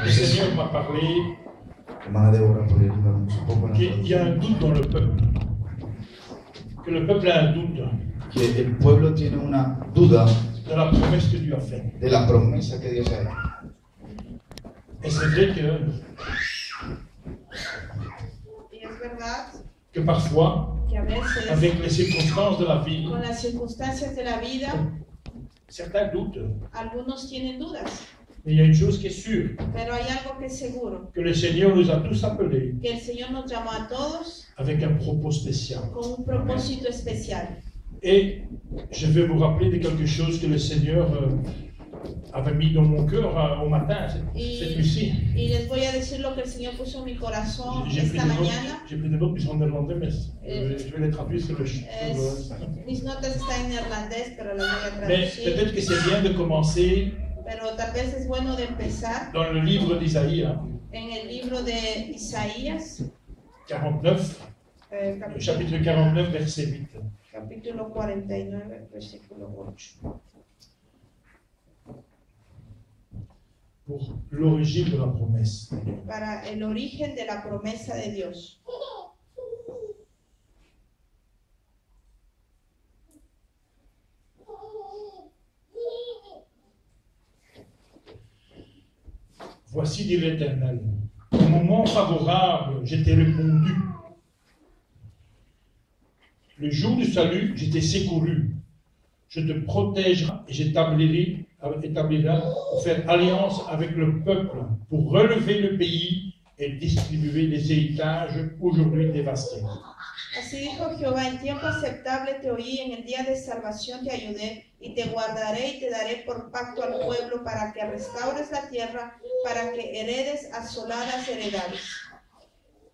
Le Seigneur m'a parlé qu'il y a un doute dans le peuple. Que le peuple a un doute que el pueblo tiene una duda de la promesse que Dieu a faite. de la promesa que Dios ha hecho. Et c'est vrai Y es verdad que parfois, que a veces, avec les circonstances de la vie, con las circunstancias de la vida, certains doutent. algunos tienen dudas, Mais il y a une chose qui est sûre, pero hay algo que es seguro, que le Seigneur nous a tous appelés que el Señor nos llamó a todos avec un propos spécial. con un propósito especial. Et je vais vous rappeler de quelque chose que le Seigneur avait mis dans mon cœur au matin, cette nuit-ci. Y les voy a decir lo que el Señor puso en mi corazón J'ai pris esta des notes, mañana. j'ai pris des notes qui sont en néerlandais, mais je vais les traduire sur le... Mis notas están en neerlandés, pero las voy a Mais traducir. peut-être que c'est bien de commencer Pero tal vez es bueno de empezar dans le livre d'Isaïe, en el libro de Isaías, 49, chapitre 49, verset 8. capítulo 49, versículo 8. Pour l'origine de la promesse. Para el origen de la promesa de Dios. Voici, dit l'Éternel, au moment favorable, je t'ai répondu. Le jour du salut, je t'ai secouru. Je te protégerai et j'établirai pour faire alliance avec le peuple, pour relever le pays et distribuer les héritages aujourd'hui dévastés. Así dijo Jehová, en tiempo aceptable te oí, en el día de salvación te ayudé, y te guardaré y te daré por pacto al pueblo para que restaures la tierra, para que heredes asoladas heredades.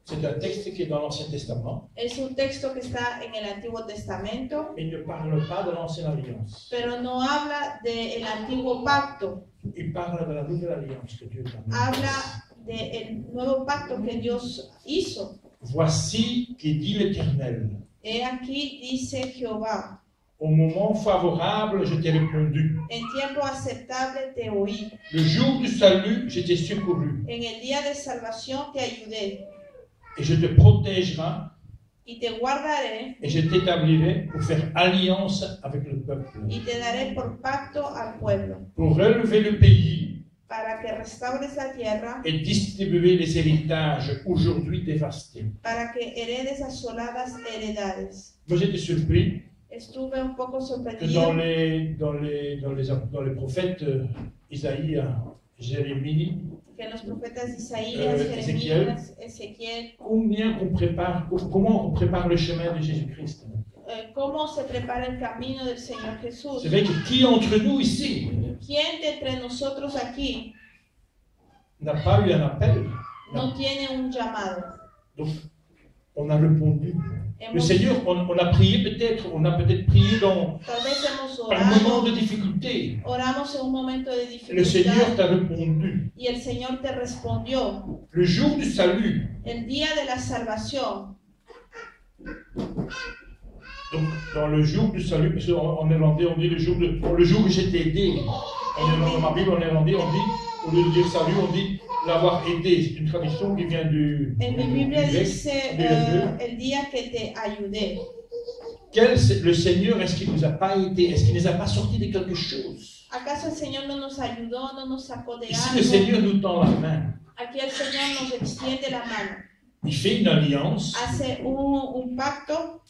C'est un texte qui est dans l'Ancien Testament. Es un texto que está en el Antiguo Testamento, Il ne parle pas de l'Ancienne Alliance. pero no habla del Antiguo Pacto, Il parle de la Nouvelle Alliance que Dieu a mis. habla del nuevo pacto que Dios hizo. Voici qui dit l'Éternel. He aquí, dice Jehová, Au moment favorable, je t'ai répondu. en tiempo aceptable te oí, Le jour du salut, je t'ai secouru. en el día de salvación te ayudé, Et je te protégerai y te guardaré, et je t'établirai pour faire alliance avec le peuple. y te daré por pacto al pueblo, Pour relever le pays para que restaures la tierra, et distribuer les héritages aujourd'hui dévastés. para que heredes asoladas heredades. Moi, j'étais surpris Estuve un poco que sorprendido dans les prophètes Isaïe, Jérémie, que en los profetas Isaías, Jeremías, Ezequiel, comment on prépare le chemin de Jésus-Christ. cómo se prepara el camino del Señor Jesús. C'est vrai que qui entre nous ici ¿Quién de entre nosotros aquí n'a pas eu un appel? no tiene un llamado? Donc, on a répondu. Le Hemos, Seigneur, on a prié peut-être, on a peut-être prié dans tal vez hemos un moment orado, de difficulté. oramos en un momento de Le Seigneur dificultad t'a répondu. y el Señor te respondió. Le jour du salut, El día de la salvación, donc dans le jour du salut, parce qu'en néerlandais on dit le jour que je t'ai aidé. Dans ma Bible en néerlandais on dit, au lieu de dire salut, on dit l'avoir aidé. C'est une traduction qui vient du en mi Biblia grec, dice du hébreu. el día que te ayudé. Le Seigneur, est-ce qu'il ne nous a pas aidés? Est-ce qu'il ne nous a pas sortis de quelque chose? ¿Acaso el Señor no nos ayudó, no nos sacó de Ici, le algo? Seigneur nous tend la main. Aquí el Señor nos extiende la mano, Il fait une alliance hace un pacto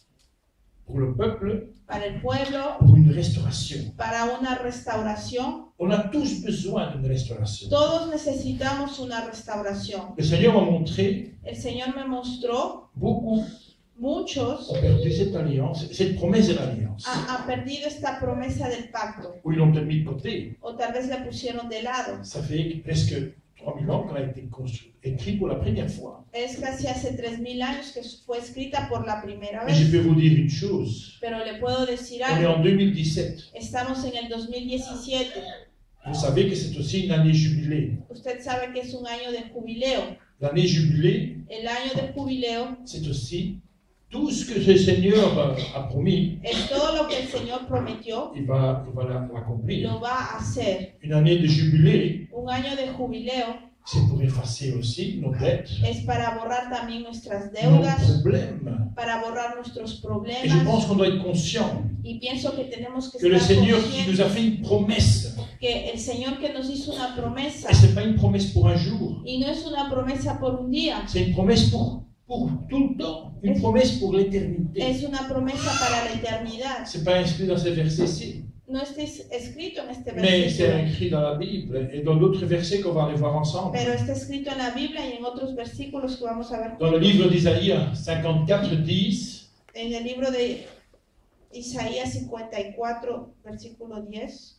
pour le peuple, para el pueblo, pour une restauration. para una restauración. On a tous besoin d'une restauration. Todos necesitamos una restauración. Le Seigneur m'a montré, El Señor me mostró, beaucoup muchos ont perdu cette alliance, cette promesse de l'alliance. han perdido esta promesa del pacto, Ou ils l'ont peut-être mis de côté. o tal vez la pusieron de lado. Ça fait presque 3000 ans qu'elle a été écrite pour la première fois. Es casi hace 3000 años que fue escrita por la primera Mais je vez. peux vous dire une chose. Pero le puedo decir On est algo. en 2017. Estamos en el 2017. Vous savez que c'est aussi une année jubilée. Usted sabe que es un año de jubileo. L'année jubilée, El año del jubileo c'est aussi tout ce que le Seigneur a promis, Todo lo que el Señor prometió, il va l'accomplir. lo va a hacer. Une année de jubilé, Un año de jubileo c'est pour effacer aussi nos dettes, es para borrar también nuestras nos deudas, problèmes. para borrar nuestros Et je pense problemas. qu'on doit être conscient Y pienso que tenemos que que le estar Seigneur qui nous a conscientes fait une promesse, que el Señor que nos hizo una promesa, et ce n'est pas une promesse pour un jour, y no es una promesa por un día, c'est une promesse pour tout le temps, une promesse pour l'éternité. es una promesa para la eternidad. Ce n'est pas inscrit dans ces versets-ci, No está escrito en este mais c'est versículo, écrit dans la Bible et dans d'autres versets qu'on va aller voir ensemble. pero está escrito en la Biblia y en otros versículos que vamos a ver Dans le livre d'Isaïe 54, 10, en el libro de Isaías 54, versículo 10.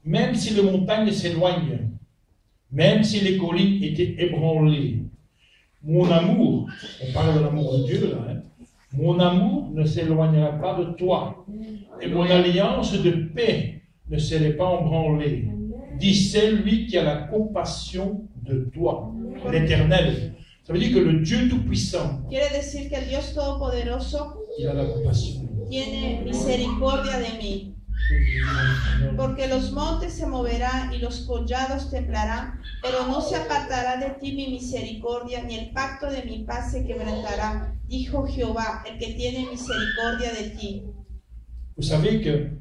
même si les montagnes s'éloignent, même si les collines étaient ébranlées, mon amour, on parle de l'amour de Dieu là, hein, mon amour ne s'éloignera pas de toi, et mon alliance de paix ne serait pas embranlée, dit celui qui a la compassion de toi, l'Éternel. Ça veut dire que le Dieu Tout-Puissant, Quiere decir que el Dios Todopoderoso il a la compassion. tiene misericordia de mí, porque los montes se moverán y los collados temblarán, pero no se apartará de ti mi misericordia, ni el pacto de mi paz se quebrantará, dijo Jehová, el que tiene misericordia de ti. Vous savez que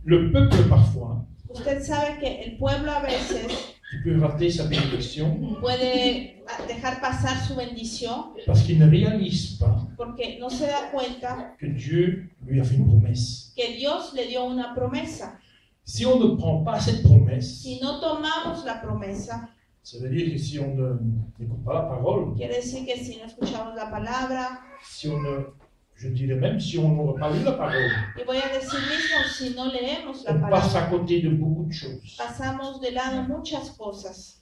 le peuple parfois, Usted sabe que el pueblo a veces il peut rater sa bénédiction puede dejar pasar su bendición parce qu'il ne réalise pas porque no se da cuenta que Dieu lui a fait une promesse. que Dios le dio una promesa. Si on ne prend pas cette promesse, Si no tomamos la promesa, ça veut dire que si on n'écoute pas la parole, quiere decir que si no escuchamos la palabra, si on ne, je dirais même si on n'aurait pas lu la parole, y voy a decir mismo, si no leemos la on passe palabra, à côté de beaucoup de choses. pasamos de lado muchas cosas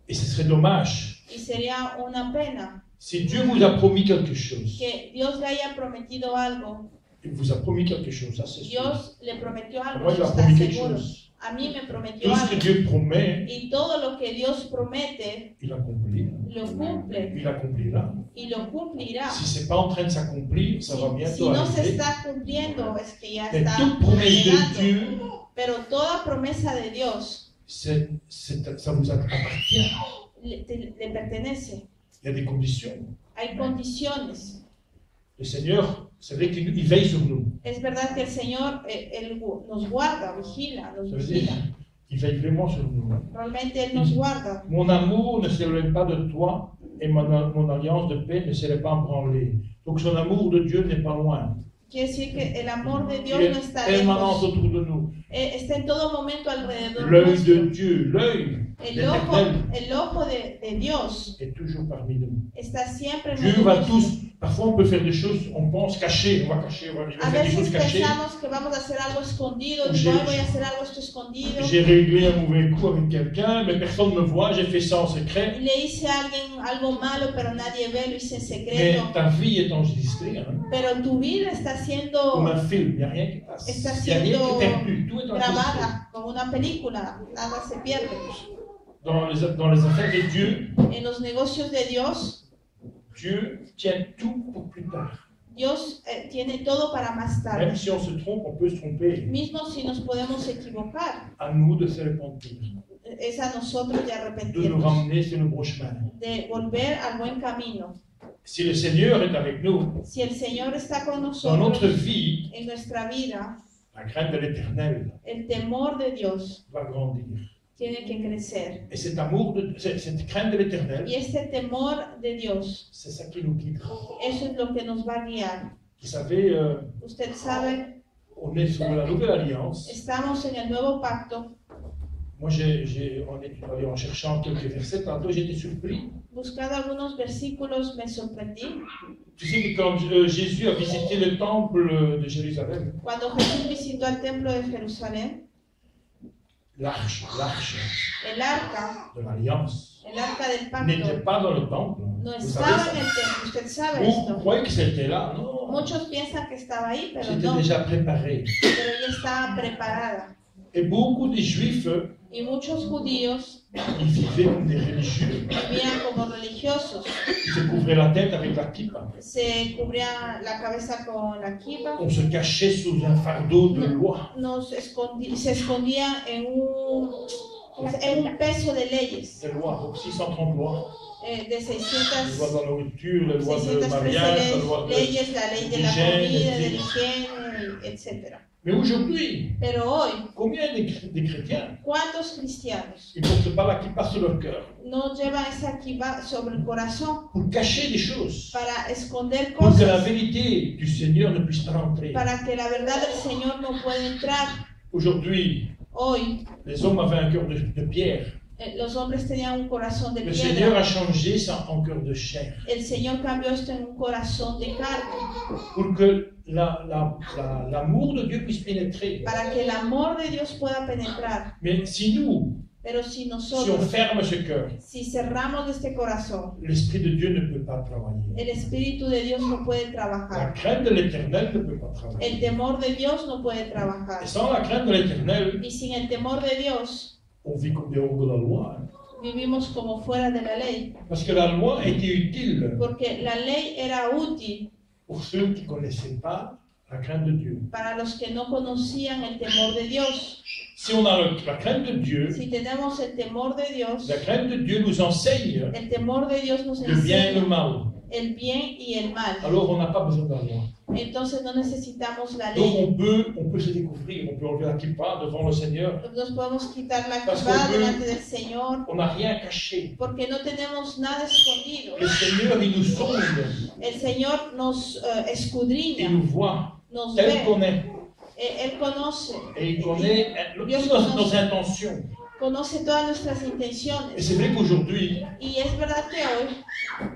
Et ce serait dommage y sería una pena si Dieu vous a promis quelque chose. que Dios le haya prometido algo. Il vous a promis quelque chose, ça c'est sûr. Dios le prometió algo, Moi, il eso m'a está promis quelque seguro. chose. A mí me prometió Tout ce que algo. Dieu promet, Y todo lo que Dios promete, il accomplit. lo cumple Il accomplira. y lo cumplirá. Si c'est pas en train de s'accomplir, ça va Si bientôt no se arriver. está cumpliendo, es que ya Mais está toute promesse de llegando. Dieu, Pero toda promesa de Dios ça vous appartient. le pertenece. Il y a des conditions. Hay condiciones. Le Seigneur, c'est vrai qu'il veille sur nous. Es verdad que el Señor Él nos guarda, vigila, nos Ça veut dire vigila. qu'il veille vraiment sur nous. Realmente Él nos guarda. Mon amour ne s'éloigne pas de toi et mon alliance de paix ne serait pas embranlée. Donc son amour de Dieu n'est pas loin. Quiere decir que el amor de Dios Il no est está permanent lejos. autour de nous. Está en todo momento alrededor L'œil de nuestro. Dieu, l'œil l'Éternel El ojo de Dios est toujours parmi nous. está siempre en Dieu medio va de tous, nosotros. parfois on peut faire des choses, on pense cachées, on va cacher, on va A faire des choses veces cachées. pensamos que vamos a hacer algo escondido, J'ai- digo, "Ay, voy a hacer algo esto escondido. J'ai réglé un mauvais coup avec quelqu'un, mais personne ne me voit, j'ai fait ça en secret. Y le hice a alguien algo malo, pero nadie ve, lo hice en Mais secreto. ta vie est enregistrée, hein, Pero tu vida está comme siendo un film, il n'y a rien qui passe. Está Il n'y a rien qui siendo est perdu, tout est enregistré. grabada como una película, nada se pierde. Dans les affaires de Dieu, En los negocios de Dios, Dieu tient tout pour plus tard. Dios tiene todo para más Même tarde. si on se trompe, on peut se tromper. Mismo si nos podemos equivocar, À nous de se repentir, es a nosotros de de nous arrepentirnos, ramener sur le bon chemin. de volver al buen camino. Si le Seigneur est avec nous, Si el Señor está con dans notre nosotros vie, en nuestra vida, la crainte de l'Éternel el temor de Dios va grandir. tiene que crecer. Et cet amour, cette crainte de l'Éternel, Y este temor de Dios, c'est ça qui nous guidera. eso es lo que nos va a guiar. Vous savez, Usted sabe, on est sur la nouvelle alliance. estamos en el nuevo pacto. Moi, on est allé en cherchant quelques versets. Tantôt, j'étais surpris. Buscando algunos versículos me sorprendí. Tu sais que quand Jésus a visité le temple de Jérusalem, Cuando Jesús visitó el templo de Jerusalén, l'arche el arca de l'alliance del n'était pacto, pas dans le temple. no Vous estaba savez en el ça? templo. Usted sabe Vous esto. croyez que c'était là? Non. Muchos piensan que estaba ahí, pero C'était no. déjà préparé. Pero ya estaba preparada. Et beaucoup de Juifs, y muchos judíos ils vivaient comme des religieux. vivían como religiosos. Ils se couvraient la tête avec la kippa. Se cubrían la cabeza con la kippah, On se cachait sous un fardeau de loi. se escondían en un peso de leyes, Des lois, donc 630 lois. de Les 600, lois de la nourriture, les lois de 613 mariage, la loi de leyes, la ley de la d'hygiène, comida, de la etc. higiene, etc. Mais aujourd'hui, Pero hoy, combien de chrétiens ¿cuántos cristianos ils ne portent pas la kippa sur leur cœur no llevan esa kippah sobre el corazón pour cacher des choses, para esconder pour que la cosas, vérité du Seigneur ne puisse pas entrer? para que la verdad del Señor no pueda entrar? Aujourd'hui, Hoy, les hommes avaient un cœur de pierre. los hombres tenían un corazón de Le Seigneur piedra. a changé ça en cœur de chair El Señor cambió esto en un corazón de carne, pour que l'amour de Dieu puisse pénétrer. para que el amor de Dios pueda penetrar. Mais si nous, Pero si si on nosotros, ferme ce cœur, si cerramos este corazón, l'Esprit de Dieu ne peut pas travailler. el Espíritu de Dios no puede La trabajar. crainte de l'Éternel ne peut pas El travailler. temor de Dios no puede trabajar. Et sans la crainte de l'Éternel, Y sin el temor de Dios, on vit comme des hors de la loi. Hein. vivimos como fuera de la ley. Parce que la loi était utile Porque la ley era útil pour ceux qui ne connaissaient pas la crainte de Dieu. para los que no conocían el temor de Dios. Si on a la crainte de Dieu, Si tenemos el temor de Dios, la crainte de Dieu nous enseigne el temor de Dios nos le bien et le enseña mal. el bien y el mal. Alors on n'a pas besoin de la loi. Entonces no necesitamos la Donc ley. on peut se découvrir, on peut enlever la kippa devant le Seigneur. Nos podemos quitar la Parce kippah qu'on peut- delante del Señor On n'a rien caché. porque no tenemos nada escondido. Le Seigneur, il nous sonde, El Señor nos il escudriña, nous voit nos tel ve. qu'on est. Él conoce, Et il connaît toutes nos intentions. conoce todas nuestras Et intenciones. c'est vrai qu'aujourd'hui, Y es verdad que hoy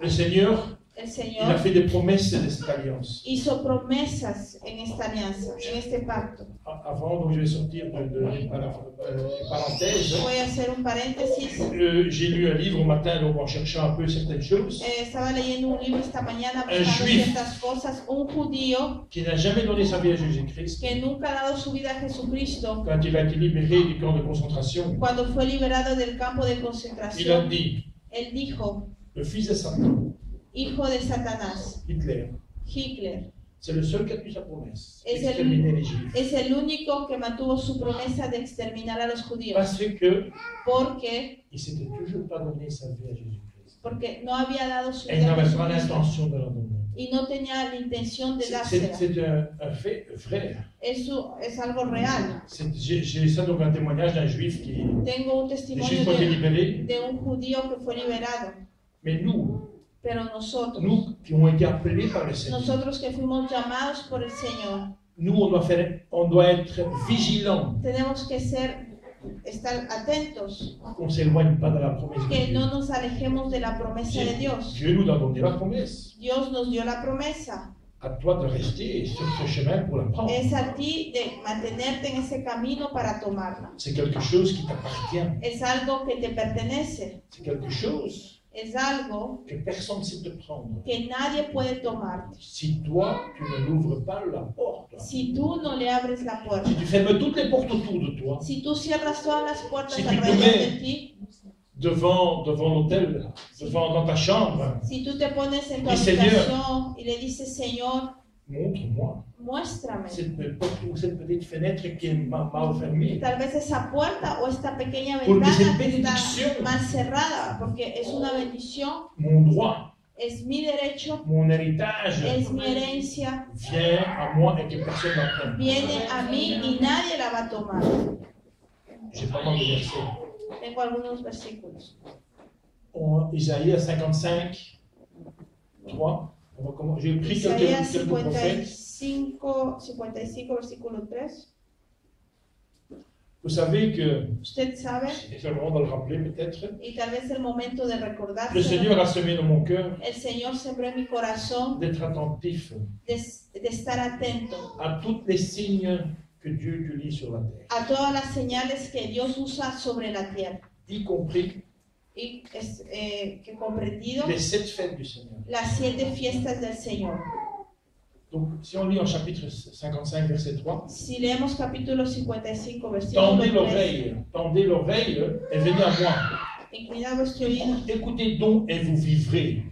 le Seigneur, el il a Señor fait des promesses de cette alliance. hizo promesas en esta alianza, en este pacto. Avant, donc je vais sortir de parenthèse. Voy a hacer un paréntesis. J'ai lu un livre au matin donc, en cherchant un peu certaines choses, Estaba leyendo un libro esta mañana El buscando juif. ciertas cosas. Un judío qui n'a jamais donné sa vie à Jésus-Christ. que nunca ha dado su vida a Jesucristo, Quand il a été libéré du camp de concentration, cuando fue liberado del campo de il a concentración, dit, él dijo, le fils de Satan, hijo de Satanás, Hitler, Hitler, c'est le seul qui a tenu sa promesse, Es d'exterminer les Juifs. es el único que mantuvo su promesa de exterminar a los judíos, Parce que porque il s'était toujours pas donné sa vie à Jésus-Christ. no había dado su Et il vida a n'avait pas Jesucristo l'intention de la donner. y no tenía la intención de dársela. C'est un fait vrai. Eso es algo real. J'ai ça donc un témoignage d'un juif qui, Tengo un des testimonio juifs qui ont été libérés, de un judío que fue liberado, mais nous pero nosotros, qui ont été appelés par le Seigneur, nosotros que fuimos llamados por el Señor, nous on doit être vigilants tenemos que estar atentos, qu'on ne s'éloigne pas de la promesse de que Dieu. no nos alejemos de la promesa de Dios. Dieu nous a donné la promesse. Dios nos dio la promesa. À toi de rester sur ce chemin pour la prendre. Es a ti de mantenerte en ese camino para tomarla. C'est quelque chose qui t'appartient. Es algo que te pertenece. C'est quelque chose Es algo que personne ne sait te prendre. que nadie puede tomarte. Si toi, tu ne l'ouvres pas la porte, Si tú no le abres la puerta, si tu fermes toutes les portes autour de toi, si tú cierras todas las puertas Si tu alrededor te mets de ti, devant l'hôtel, dans ta chambre, si tú te pones en tu Y Señor, habitación y le dices, Señor, montre-moi muéstrame. cette porte ou cette petite fenêtre qui est mal fermée. Tal vez esa puerta o esta pequeña Porque ventana es que está bendición. mal cerrada, porque es una bendición, Mon droit, es mi derecho, mon héritage es mi herencia, vient à moi et que personne n'en viene a mí y nadie la va a tomar. J'ai pas mal de versets. Tengo algunos versículos. En Isaïe 55, 3. J'ai pris Isaías quelques prophètes. 55, versículo 3. Vous savez que, Usted sabe, et c'est le moment de le rappeler peut-être, y tal vez el momento de le recordárselo, Seigneur a semé dans mon cœur el Señor sembró en mi corazón d'être attentif de estar atento à tous les signes que Dieu utilise sur la terre, a todas las señales que Dios usa sobre la tierra. y compris Y que comprendido les 7 fêtes du Seigneur. las 7 fiestas del Señor. Donc, si on lit en chapitre 55, verset 3, Si leemos capítulo 55, versículo 3, tendez l'oreille et venez à moi. inclinad vuestro oído, Écoutez donc et vous vivrez.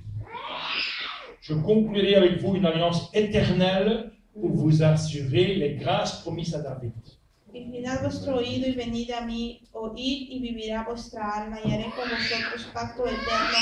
Je conclurai avec vous une alliance éternelle pour vous assurer les grâces promises à David. inclinad vuestro oído y venid a mí, oíd y vivirá vuestra alma, y haré con vosotros pacto eterno,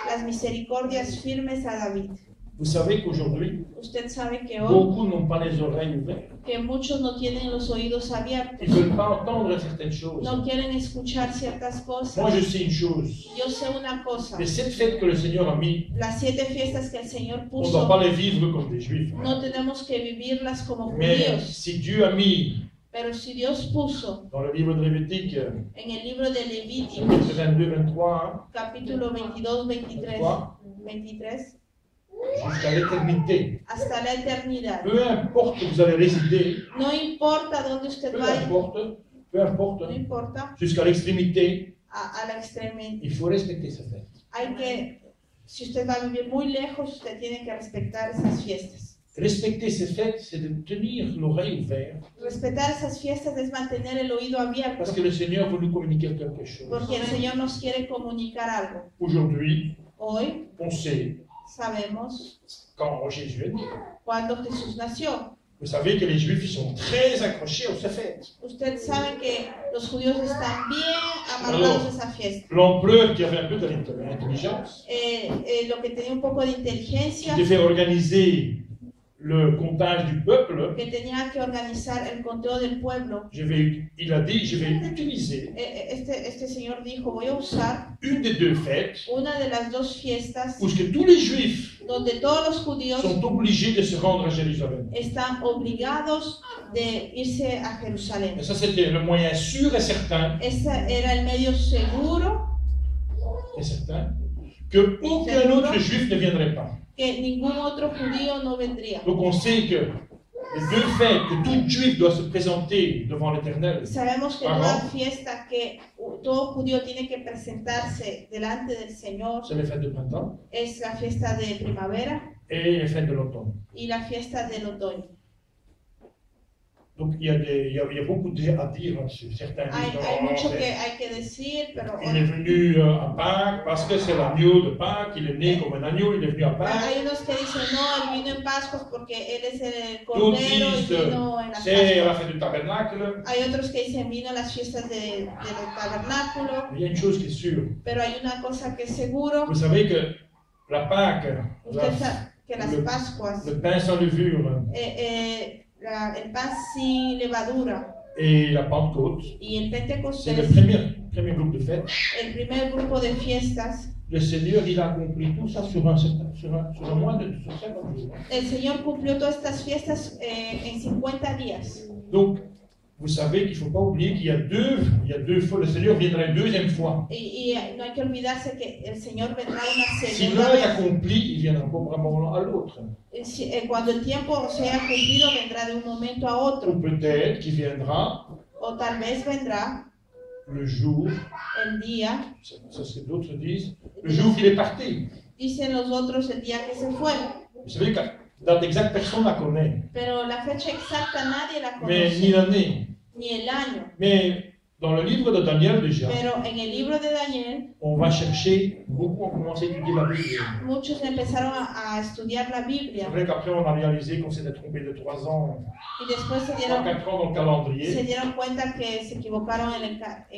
las misericordias firmes a David. Vous savez qu'aujourd'hui, Usted sabe que hoy, beaucoup n'ont pas les oreilles ouvertes. que muchos no tienen los oídos abiertos, Ils ne veulent pas entendre certaines choses. no quieren escuchar ciertas Moi, cosas. je sais une chose. Yo sé una cosa, Les 7 fêtes que le Seigneur a mis, las 7 fiestas que el Señor on ne doit puso, pas les vivre comme des Juifs. no tenemos que vivirlas como Mais judíos, si Dieu a mis pero si Dios puso dans le livre de Lévitique, en el libro de Levíticos, chapitre 22, 23, capítulo 22, 23, 23, jusqu'à l'éternité, hasta la eternidad. peu importe où vous allez résider, No importa dónde usted peu vaya, importe, no importa, jusqu'à l'extrémité, a la extremidad. il faut respecter ces fêtes. Hay que, si usted va a vivir muy lejos, usted tiene que respetar esas fiestas. Respecter ces fêtes, c'est de tenir l'oreille ouverte, Respetar esas fiestas es mantener el oído abierto, parce que le Seigneur veut nous communiquer quelque chose. porque el Señor nos quiere comunicar algo. Aujourd'hui, Hoy on sait, sabemos quand Jésus est né, cuando Jesús nació. vous savez que les Juifs ils sont très accrochés aux fêtes. Usted sabe que los judíos están bien amarrados a esa fiesta. L'empereur qui avait un peu de l'intelligence, Lo que tenía un poco de inteligencia, qui devait organiser le comptage du peuple, que tenía que organizar el conteo del pueblo, il a dit, je vais utiliser este señor dijo, voy a usar une des deux fêtes una de las dos fiestas où que tous les Juifs donde todos los judíos sont obligés de se rendre à Jérusalem. están obligados de irse a Jerusalén. Et ça, c'était le moyen sûr et certain, Ese era el medio seguro que aucun autre Juif ne viendrait pas. que ningún otro judío no vendría. Donc on sait que les deux fêtes, que tout Juif doit se présenter devant l'Éternel, Sabemos que Ajá. toda fiesta que todo judío tiene que presentarse delante del Señor c'est les fêtes de printemps es la fiesta de primavera et les fêtes de l'automne. y la fiesta del otoño. Donc il y a beaucoup à dire là-dessus. Certains disent Hay mucho non, que hay que decir, pero il est venu à Pâques parce que c'est l'agneau de Pâques, il est né comme un agneau, il est venu à Pâques. hay unos que dicen, no, él vino en Pascuas porque él es el D'autres cordero y disent vino en las c'est à la Pascuas. fête du tabernacle. Hay otros que dicen, vino a las fiestas del tabernáculo, Mais il y a une chose qui est sûre. pero hay una cosa que es seguro, Vous savez que la Pâques, usted sabe que las le- Pascuas, le pain sans levure el pan sin levadura et la Pentecôte, y el c'est Pentecostés, le premier groupe de fêtes. el primer grupo de fiestas, Le Seigneur, il a accompli tout ça sur un mois de 50 jours. el Señor cumplió todas estas fiestas en 50 días. Donc, vous savez qu'il ne faut pas oublier qu'il y a deux fois, le Seigneur viendra une deuxième fois. Y no hay que olvidarse que el Señor vendrá una Si segunda l'un est vez. accompli, il viendra pas vraiment à l'autre. Cuando el tiempo sea cumplido, vendrá de un momento a Ou otro. peut-être qu'il viendra O tal vez vendrá le jour, el día, ça c'est ce que d'autres disent, le jour qu'il est parti. dicen los otros, el día que se fue. Vous savez que la date exacte, personne ne la connaît, Pero la fecha exacta nadie la mais ni conoce, l'année. ni el año. Mais dans le livre de Daniel déjà, Pero en el libro de Daniel, on va chercher, beaucoup ont commencé à étudier la Bible. muchos empezaron a estudiar la C'est Biblia. vrai qu'après on a réalisé qu'on s'était trompé de 3 ans, Y después 4 ans dans le calendrier. se dieron cuenta que se equivocaron en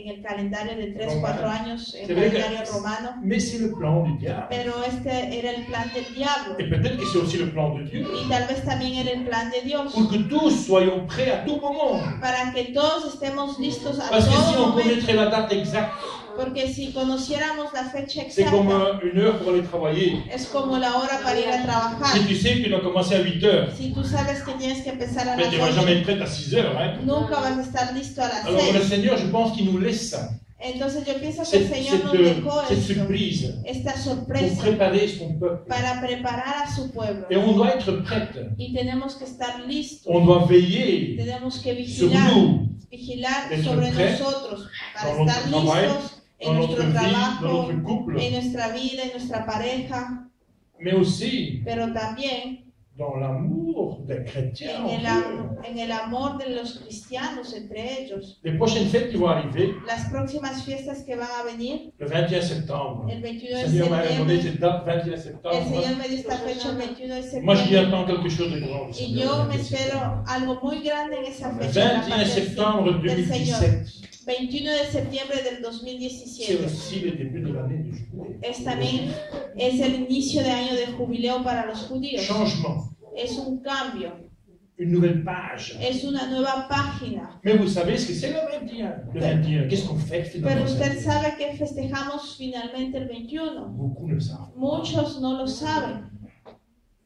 el calendario de 3, 4 años, el C'est vrai que- calendario romano. Mais c'est le plan du diable. Pero este era el plan del diablo. Et peut-être que c'est aussi le plan de Dieu. Y tal vez también era el plan de Dios. Pour que tous soyons prêts à tout moment. Para que todos estemos listos a Parce que si todo on momento. connaîtrait la date exacte, Porque si conociéramos la fecha c'est comme exacta, une heure pour aller travailler. es como la hora para ir a trabajar. Si tu sais que tu dois commencer à 8 heures, Si tú sabes que tienes que empezar a mais las tu ne vas jamais 8, être prêt à 6 heures. Hein. nunca vas a estar listo a las Alors le 6. Seigneur, je pense qu'il nous laisse ça. Entonces yo pienso que el Cette, Señor nos cette, dejó cette esto, surprise esta pour sorpresa, préparer son peuple. para preparar a su pueblo. Et on doit être prête. Y tenemos que estar listos, On doit veiller tenemos que sur vigilar, nous, vigilar d'être sobre prêts nosotros, para dans notre estar travail, listos dans en notre nuestro vie, dans trabajo, notre couple, en nuestra vida, en nuestra pareja, mais aussi pero también dans l'amour des chrétiens. en el amor de los cristianos entre ellos. Les prochaines fêtes qui vont arriver, Las próximas fiestas que van a venir, le 21 septembre. el 21 Le de Seigneur m'a donné septiembre, cette date, 21 el septembre. Señor me dio esta fecha el 21 de Moi, j'y septiembre. attends quelque chose de grand. Y yo me espero algo muy grande en esa Le fecha. en la 21 parte septembre del Señor. 2017, 21 de septiembre del c'est 2017. aussi le début de l'année du jubilé. También es el inicio de año de jubileo para los judíos. Changement, Es un cambio, une nouvelle page. es una nueva página. Mais vous savez ce que c'est le 21? Le 21, qu'est-ce qu'on fait Pero finalement? usted sabe que festejamos finalmente el 21. Beaucoup ne le savent. Muchos no lo saben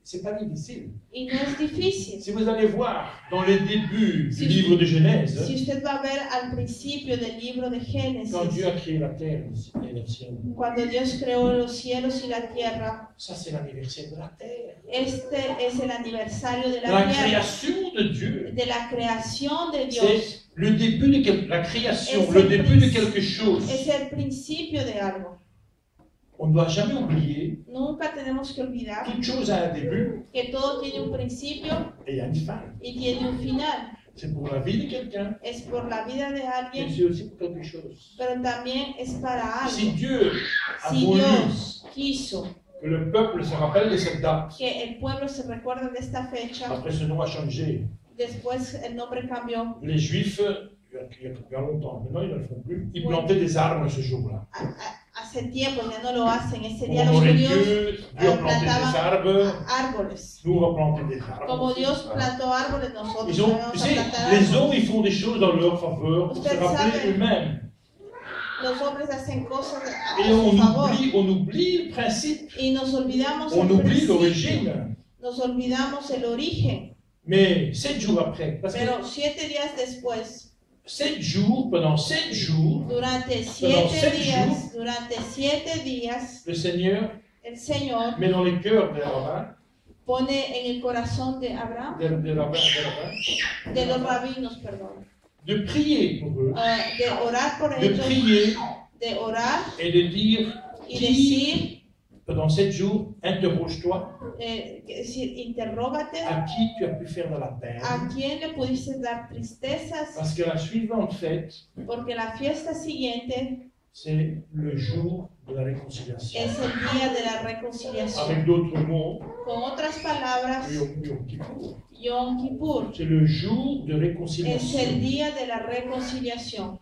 C'est pas difficile. y no es difícil. Si vous allez voir dans les débuts Si du livre de Genèse, Si usted va a ver al principio del libro de quand Dieu Génesis, a créé la terre et le ciel, cuando Dios creó los cielos y la tierra, ça c'est l'anniversaire de la terre. este es el aniversario de La la tierra, création de Dieu, de la creación de Dios. c'est le début de la création, Es le el début de princi- quelque chose. Es el principio de algo. On ne doit jamais oublier, Nunca tenemos que olvidar toute chose a un début que todo tiene un principio et il y a une fin. y tiene un final. C'est pour la vie de quelqu'un, Es por la vida de mais alguien, c'est aussi pour quelque chose. pero también es para Si algo. Dieu a Si voulu Dios quiso que le peuple se rappelle de cette date, que el pueblo se recuerde de esta fecha, après ce nom a changé. después el nombre cambió. Les Juifs, il y a longtemps, maintenant ils ne le font plus, ils plantaient des arbres ce jour-là. Hace tiempo ya no lo hacen. Ese Pour día los honorer judíos Dieu, Dieu a planté des arbres, árboles. nous on va planter des arbres. Como Dios plantó árboles, nosotros Ils ont, vamos tu a sais, plantar les árboles. hommes ils font des choses dans leur faveur pour se Usted rappeler sabe. eux-mêmes. Los hombres hacen cosas a Et su favor on oublie le principe, y nos olvidamos on el oublie principio, l'origine. nos olvidamos el origen. Mais 7 jours après, parce que Pero 7 días después, 7 jours, pendant 7 jours, durante Durante 7 días, le Seigneur el Señor met dans les cœurs des rabbins, pone en el corazón de Abraham, de los rabinos, perdón, de prier pour eux, de orar por de ellos, prier de orar et de dire, y decir, pendant 7 jours, interroge-toi es decir, interrógate à qui tu as pu faire de la peine. a quién le pudiste dar tristezas, Parce que la suivante fête, porque la fiesta siguiente c'est le jour de la réconciliation. es el día de la reconciliación. Avec d'autres mots, Con otras palabras, Yom Kippur, Yom Kippur c'est le jour de es el réconciliation. día de la reconciliación.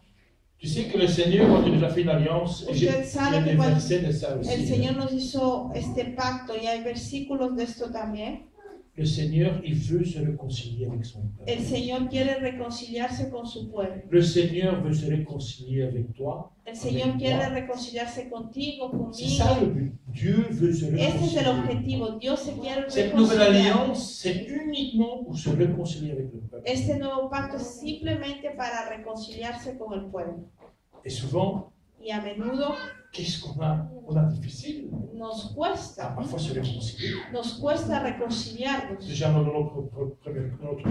Tu sais que le Seigneur, quand il nous a fait une alliance, et il Usted y sabe a que des cuando versets de ça el aussi. Señor nos hizo este pacto y hay versículos de esto también. Le Seigneur, il veut se réconcilier avec son peuple. El Señor quiere reconciliarse con su pueblo. Le Seigneur veut se réconcilier avec toi. El Señor avec quiere moi. reconciliarse contigo, C'est ça conmigo. le but. Dieu veut se Este es el réconcilier. objetivo. Dios se quiere Cette nouvelle reconciliar. alliance, c'est uniquement pour se réconcilier avec le peuple. Este nuevo pacto es simplemente para reconciliarse con el pueblo. Et souvent, Y a menudo qu'est-ce qu'on a? On a difficile nos à cuesta parfois se réconcilier. reconciliarnos Déjà dans notre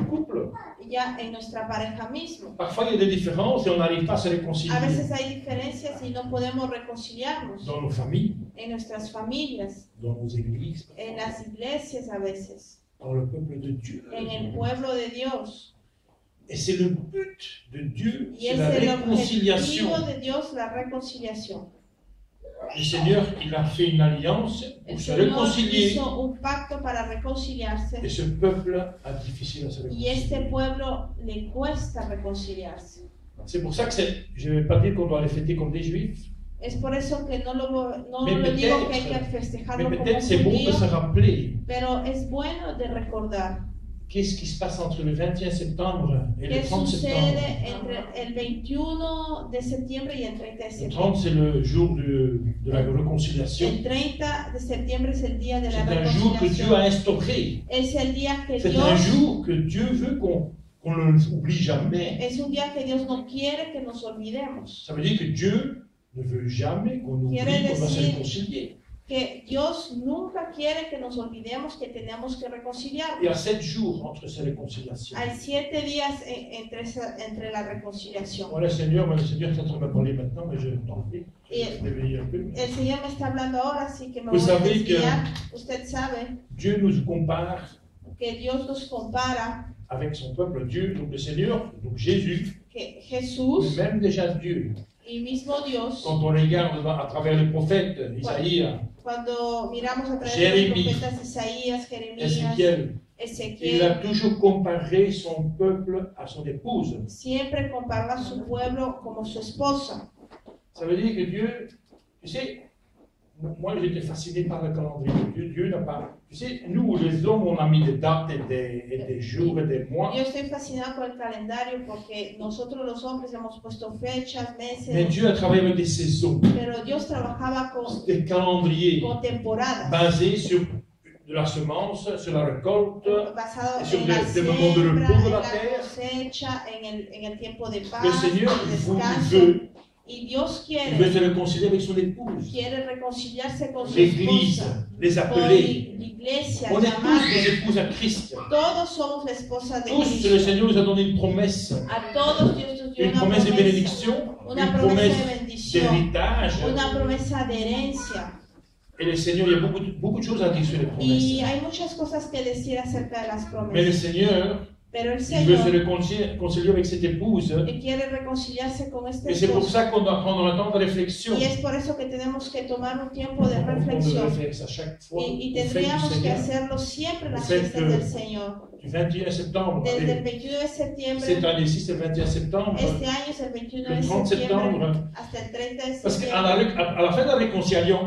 couple. ya en nuestra pareja mismo. Parfois, il y a des différences et on n'arrive pas à se réconcilier. A veces hay diferencias y no podemos reconciliarnos Dans nos familles, en nuestras familias, dans nos églises, en las iglesias a veces, dans le peuple de Dieu. en el pueblo de Dios. Et c'est le but de Dieu, Y c'est es la el réconciliation. objetivo de Dios la reconciliación. Le Seigneur, il a fait une alliance El pour se Señor réconcilier. hizo un pacto para reconciliarse Et ce peuple a difficile à se y réconcilier. este pueblo le cuesta reconciliarse. C'est pour ça que je ne vais pas dire qu'on doit les fêter comme des Juifs. Es por eso que no Mais lo digo que hay peut-être- que festejarlo Mais como peut-être c'est bon de judío, se rappeler pero es bueno de recordar qu'est-ce qui se passe entre le 21 septembre et le qué 30 sucede septembre. entre el 21 de septiembre y el 30 de Le septiembre. 30, c'est le jour de la réconciliation. El 30 de septiembre es el día de C'est la un jour que Dieu a reconciliación. instauré. Es el día que C'est un Dios, jour que Dieu veut qu'on ne l'oublie jamais. es un día que Dios no quiere que nos olvidemos. Ça veut dire que Dieu ne veut jamais qu'on oublie Quiere qu'on va se decir- réconcilier. Que Dios nunca quiere que nos olvidemos que tenemos que Il y reconciliarnos. a 7 jours entre ces réconciliations. Hay 7 días entre la reconciliación. Voilà, Seigneur, le Seigneur est en train de me parler maintenant, mais je t'en prie, je vais me réveiller un peu. El Señor me está hablando ahora, así que me Vous voy a savez que- desviar. Usted sabe Dieu nous compare que Dios nos compara, avec son peuple, Dieu, donc le Seigneur, donc Jésus, que Jesús même déjà Dieu. y mismo Dios, Quand on regarde à travers les prophètes, Isaïe, cuando miramos a través de Jérémie, los profetas Isaías, Jeremías, Ézéchiel, il a Ezequiel, toujours comparé son peuple à son épouse. siempre comparó a su pueblo como su esposa. Ça veut dire que Dieu, tu sais, moi j'étais fasciné par le calendrier. Dieu n'a pas. Tu sais, nous les hommes, on a mis des dates et des jours et des mois. Yo estoy fascinada por el calendario porque nosotros los hombres hemos puesto fechas, Mais meses, Dieu a travaillé avec des saisons, pero Dios trabajaba des calendriers con temporadas, basés sur de la semence, sur la récolte, basado sur en la des moments de siembra, repos de en la la terre. cosecha, en el tiempo de paz, Le Seigneur de il descanso. veut, Y Dios il veut se quiere réconcilier avec son épouse, reconciliarse con su l'Église, esposa, les con appeler. la iglesia, On est tous des llamarlos. épouses à Christ. Todos somos la esposa de Tous, le Cristo. Seigneur nous a donné une promesse. A todos Dios nos dio Une una promesse de promesa, bénédiction, una une promesa promesse de bendición, d'héritage. una promesa de herencia. Et le Seigneur, il y a beaucoup de choses à dire sur les Y promesses. hay muchas cosas que decir acerca de las Mais le promesas. Seigneur, Pero el il veut se Señor réconcilier avec cette épouse. quiere reconciliarse con este Et c'est pour esposo. ça qu'on doit prendre un temps de réflexion. Y es por eso que tenemos que tomar un tiempo de On devrait reflexión. faire ça chaque fois. Y au fait du tendríamos que Seigneur. hacerlo siempre en las Au fait fiestas que- del Señor. Du 21 septembre. Desde el Allez, 21 de septiembre, cette année-ci, c'est le 21 septembre. este año es el 21 Le de 30 septiembre septembre. hasta el 30 de Parce qu'à septiembre. à la fin de la réconciliation,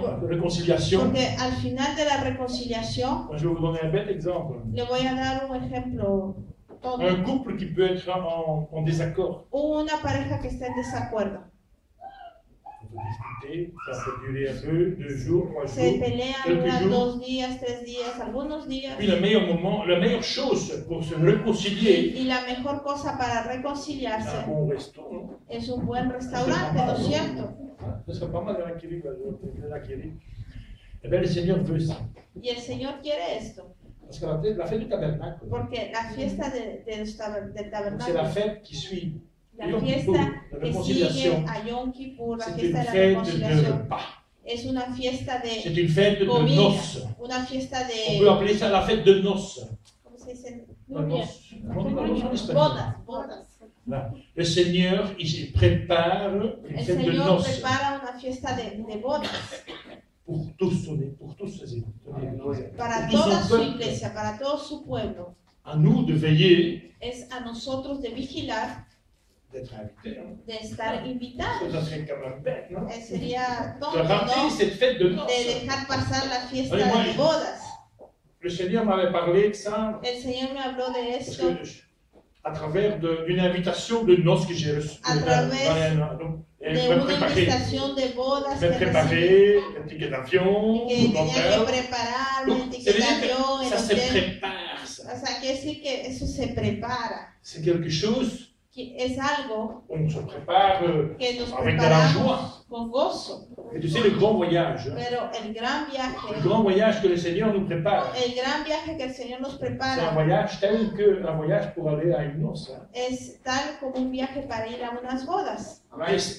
Porque al final de la reconciliación, je vais vous donner un bel exemple. le voy a dar un ejemplo tonto. Un couple qui peut être en désaccord. Una pareja que está en desacuerdo. On peut discuter, ça peut durer un peu, 2 jours, 3 Se jours. pelean quelques unas jours. 2 días, 3 días, algunos días. Puis le meilleur moment, la meilleure chose pour se réconcilier, Y la mejor cosa para c'est un reconciliarse bon resto. Non? es un buen restaurante, ¿no es cierto? Ce serait pas mal de l'acquérir. Eh bien, le Seigneur veut ça. Y el Señor quiere esto, Parce que la fête du tabernacle, porque la fiesta del c'est la tabernáculo, fête qui suit la Yom fiesta Kippur, la que sigue réconciliation. a Yom Kippur, la C'est fiesta une de la fête de reconciliación, repas. es una fiesta C'est de une fête de comida, noces. una fiesta On peut de, appeler ça la fête de noces. ¿cómo se dice? La noce. On dit la noce en espagnol. Bodas, bodas. Voilà. Le Seigneur, il prépare une El fête de Señor noces prepara una fiesta de bodas pour tous ses para pour tout toda son su peuple. iglesia, para todo su pueblo. À nous de veiller, Es a nosotros de vigilar, d'être invités. Hein. de estar invitados. Ça serait quand même bête, non? Sería De tonto, rater ¿no? cette fête de noces. De dejar pasar la fiesta Oye, moi, de bodas. Le Seigneur m'avait parlé de ça El Señor me habló de parce esto que à travers d'une invitation de noces que j'ai reçue. À travers Donc, de elle m'a una préparé. invitación de bodas Je vais que recibí, préparer un ticket d'avion, que un tenía que hôtel. prepararme el Donc, ça ticket veut dire d'avión, que el ça se hotel. prépare, ça. O sea, quiere decir que eso se prepara, C'est quelque chose, que es algo on se prépare que nos avec de la joie. preparamos con gozo. Et tu sais, le grand voyage, hein, Pero el gran le viaje, grand voyage que le Seigneur nous prépare, el gran viaje que el Señor nos c'est un prepara voyage tel qu'un voyage pour aller à une noce. Hein. es tal como un viaje para ir a unas bodas.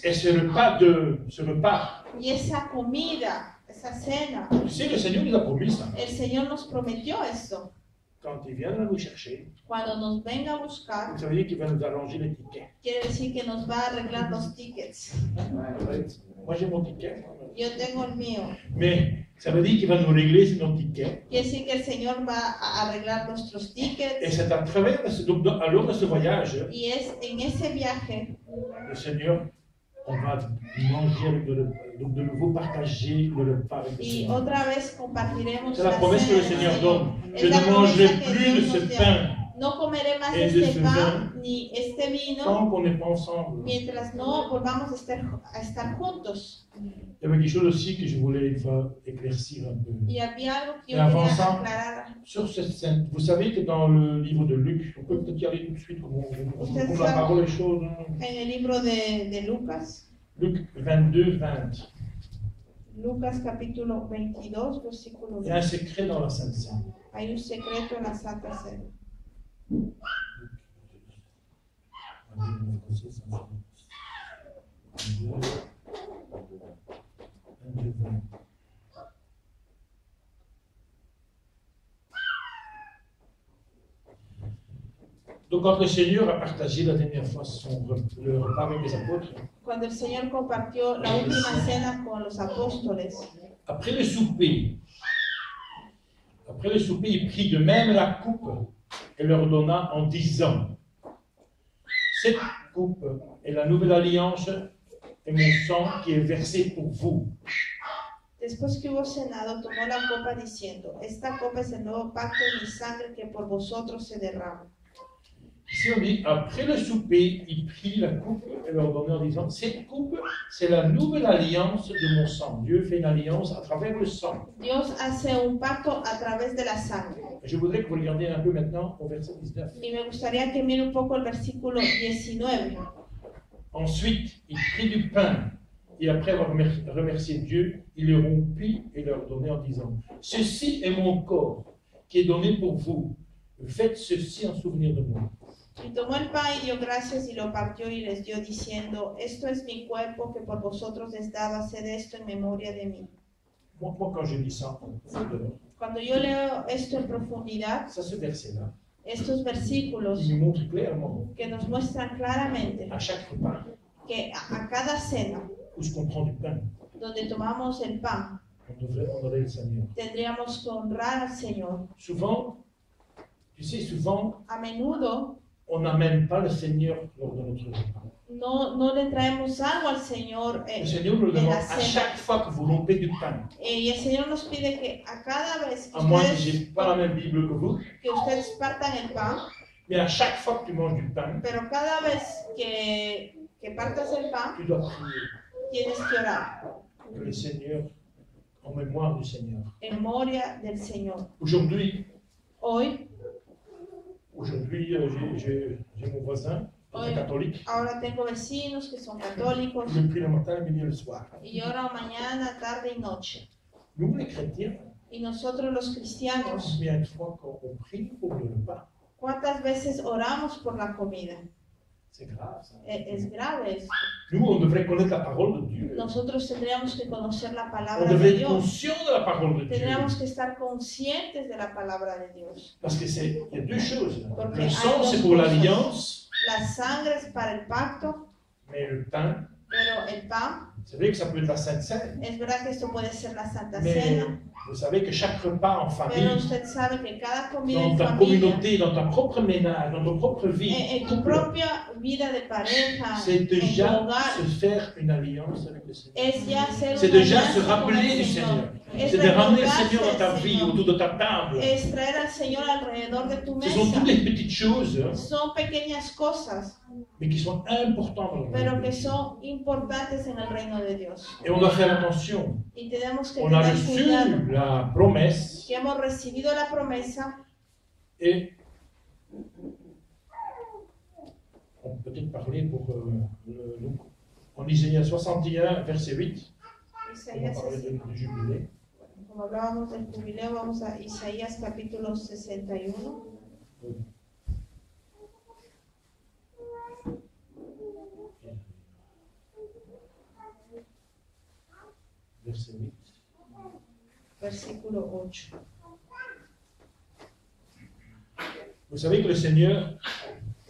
Et ce repas, Y esa comida, esa cena, tu sais, le Seigneur nous a promis ça. el Señor nos prometió esto. Quand il viendra nous chercher, Cuando nos venga a buscar, ça veut dire qu'il va nous arranger les tickets. quiere decir que nos va a arreglar los tickets. Moi, j'ai mon ticket. Yo tengo el mío. Mais ça veut dire qu'il va nous régler nos tickets. Quiere decir que el Señor va a arreglar nuestros Et tickets. c'est à travers, donc, à l'heure de ce voyage, Y es en ese viaje le Seigneur, on va manger avec donc de nouveau partager le repas avec le y Seigneur. otra vez compartiremos C'est la la promesse que le cena del Seigneur Señor. donne. Es Je la ne mangerai promesa que plus de Dios ce nos da. pain No comeré más Et de este ce pan ni este vino tant qu'on n'est pas ensemble. mientras no volvamos a estar juntos. Il y avait quelque chose aussi que je voulais une fois éclaircir un peu. Y había algo que Et yo avant quería ça, aclarar. sur cette scène, vous savez que dans le livre de Luc, on peut peut-être y aller tout de suite, comme on la parole les choses. Hein. En el libro de Lucas, Luc 22, 20. Lucas capítulo 22, versículo Il y a un 20. secret dans la Sainte Seine. Hay un secreto en la Santa Cena. Donc, quand le Seigneur a partagé la dernière fois le repas avec les apôtres, Cuando el Señor compartió la última cena con los apóstoles, après le souper, il prit de même la coupe et leur donna en disant, cette coupe est la nouvelle alliance et mon sang qui est versé pour vous. después que hubo cenado, tomó la copa diciendo, esta copa es el nuevo pacto de mi sangre que por vosotros se derrama. Ici on dit, après le souper, il prit la coupe et leur donna en disant, cette coupe, c'est la nouvelle alliance de mon sang. Dieu fait une alliance à travers le sang. Dios hace un pacto a través de la sangre. Je voudrais que vous regardiez un peu maintenant au verset 19. Y me gustaría que mire un poco el versículo 19. Ensuite, il prit du pain et après avoir remercié Dieu, il le rompit et leur donnait en disant, ceci est mon corps qui est donné pour vous. Faites ceci en souvenir de moi. Y tomó el pan y dio gracias y lo partió y les dio diciendo, esto es mi cuerpo que por vosotros es dado, haced esto en memoria de mí. Moi, quand je lis ça en profondeur, Cuando yo leo esto en profundidad, ça, ce verset-là, estos versículos il nous montre clairement que nos muestran claramente à chaque repas que a cada cena où ce qu'on prend du pain, donde tomamos el pan, on devrait honorer le Seigneur. tendríamos que honrar al Señor. Souvent, tu sais, souvent, A menudo on n'amène pas le Seigneur lors de notre repas. no le traemos algo al Señor Le Seigneur nous le en demande la à cena. chaque fois que vous rompez du pain. Y el Señor nos pide que a cada vez À moins que je n'ai pas la même Bible que vous, que ustedes partan el pan, mais à chaque fois que tu manges du pain, pero cada vez que partas el pan, tu dois prier tienes que orar que le Seigneur, en mémoire du Seigneur. en memoria del Señor. Aujourd'hui, Hoy, j'ai mon voisin, qui est catholique, ahora tengo vecinos que son católicos il me prie le matin et midi le soir. y oran mañana, tarde y noche. Nous, les chrétiens, Y nosotros los cristianos, combien de fois quand on prie pour le repas? ¿cuántas veces oramos por la comida? C'est grave, ça. Es grave esto. Nous, on devrait connaître la parole de Dieu. Nosotros tendríamos que conocer la On palabra de devrait être Dios. conscient de la parole de Dieu. Tendríamos que estar conscientes de la palabra de Dios. Parce qu'il y a deux choses. Porque Le hay sang, dos c'est pour cosas. l'alliance, La sangre es para el pacto, mais le pain, pero el pan, c'est vrai que ça peut être la Sainte Seine. es verdad que esto puede ser la Santa Mais Cena, vous savez que chaque repas en famille, pero usted sabe que cada comida dans en ta familia, communauté, dans ta propre ménage, dans ta propre vie, en tu propia vida de pareja, c'est en tu déjà hogar, se faire une alliance avec le Seigneur. es ya hacer C'est una déjà alianza se con rappeler el du Señor. Seigneur. Es C'est de ramener le recordarse Seigneur dans ta del vie, Señor. autour de ta table. Es traer al Señor alrededor de tu Ce sont mesa. toutes les petites choses, Son pequeñas cosas, mais qui sont importantes dans le pero monde. que son importantes en el reino de Dios. Et on doit faire attention. Y tenemos que On a tener reçu cuidado, la promesse que hemos recibido la promesa. et on peut peut-être parler pour en Isaïe 61, verset 8. On va Isaías, parler du jubilé. como hablábamos del jubileo, vamos a Isaías capítulo 61. Verset 8. Versículo 8. Vous savez que le Seigneur,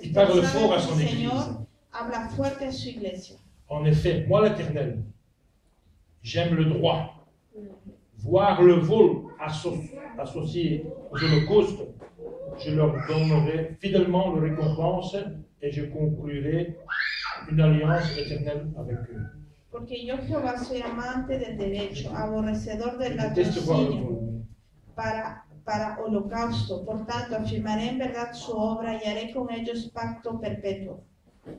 il parle fort à son El Église. Señor habla fuerte a su iglesia. En effet, moi l'Éternel, j'aime le droit. Voir le vol associé aux holocaustes, je leur donnerai fidèlement leur récompense et je conclurai une alliance éternelle avec eux. Porque yo Jehová soy amante del derecho, aborrecedor Je del déteste voir le latrocinio vol. para holocausto. Por tanto, afirmaré en verdad su obra y haré con ellos pacto perpetuo.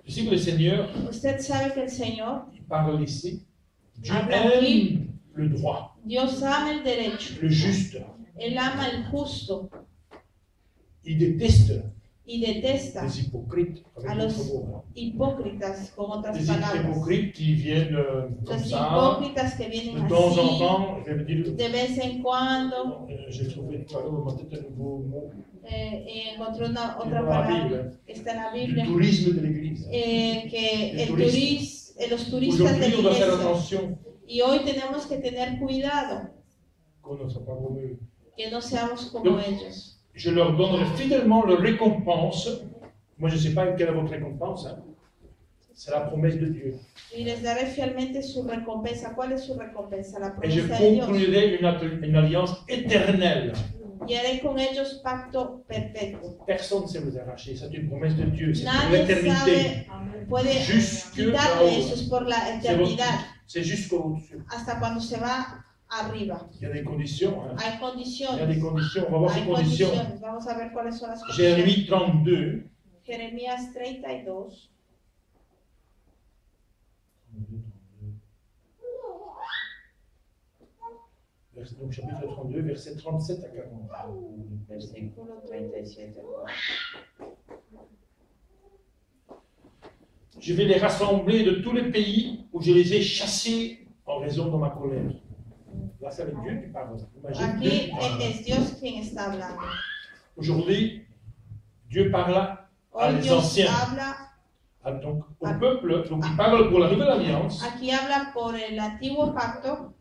Je sais que le Seigneur, Usted sabe que el Señor, il parle ici, Dieu Habla aquí. aime le droit, Dios ama el derecho, le juste. Él ama el justo Il déteste y detesta les hypocrites, a avec los d'autres mots. hipócritas, con otras Les palabras. hypocrites qui viennent comme Los ça, hipócritas que vienen de temps en así, temps, je vais vous dire, de vez en cuando. j'ai trouvé tout à l'heure dans ma tête un nouveau mot, Y encontré otra dans la palabra Bible, que está en la du Biblia, tourisme de l'Église. que Les el los turistas de Aujourd'hui, la on doit faire iglesia. attention Y hoy tenemos que tener cuidado, qu'on ne soit pas mauvais. que no seamos como Donc, ellos. Je leur donnerai fidèlement leur récompense, Moi, je ne sais pas quelle est votre récompense. Hein. C'est la promesse de Dieu. Y les daré fielmente su recompensa. ¿Cuál es su recompensa? La Et je promesa de Dios. conclurai une alliance éternelle. Y haré con ellos pacto perpetuo. Personne ne sait vous arracher. C'est une promesse de Dieu. C'est pour Nadie l'éternité. puede Jusque quitarle là-haut. eso, es por la eternidad, C'est jusqu'au-dessus. hasta cuando se va arriba. Il y a des conditions. Hein. Hay Il y a des condiciones. conditions. On va voir ces Hay conditions. condiciones. Vamos a ver cuáles son las condiciones. Jérémie 32. Jeremías 32. Donc, chapitre 32, versets 37 à 40. Versículo 37. Je vais les rassembler de tous les pays où je les ai chassés en raison de ma colère. Là, c'est avec Dieu qui parle. Imagine Dieu qui Aquí parle. es Dios quien está hablando. Aujourd'hui, Dieu parle à Hoy les Dios anciens, habla, donc au peuple, donc il parle pour la nouvelle alliance, aquí habla por el antiguo pacto,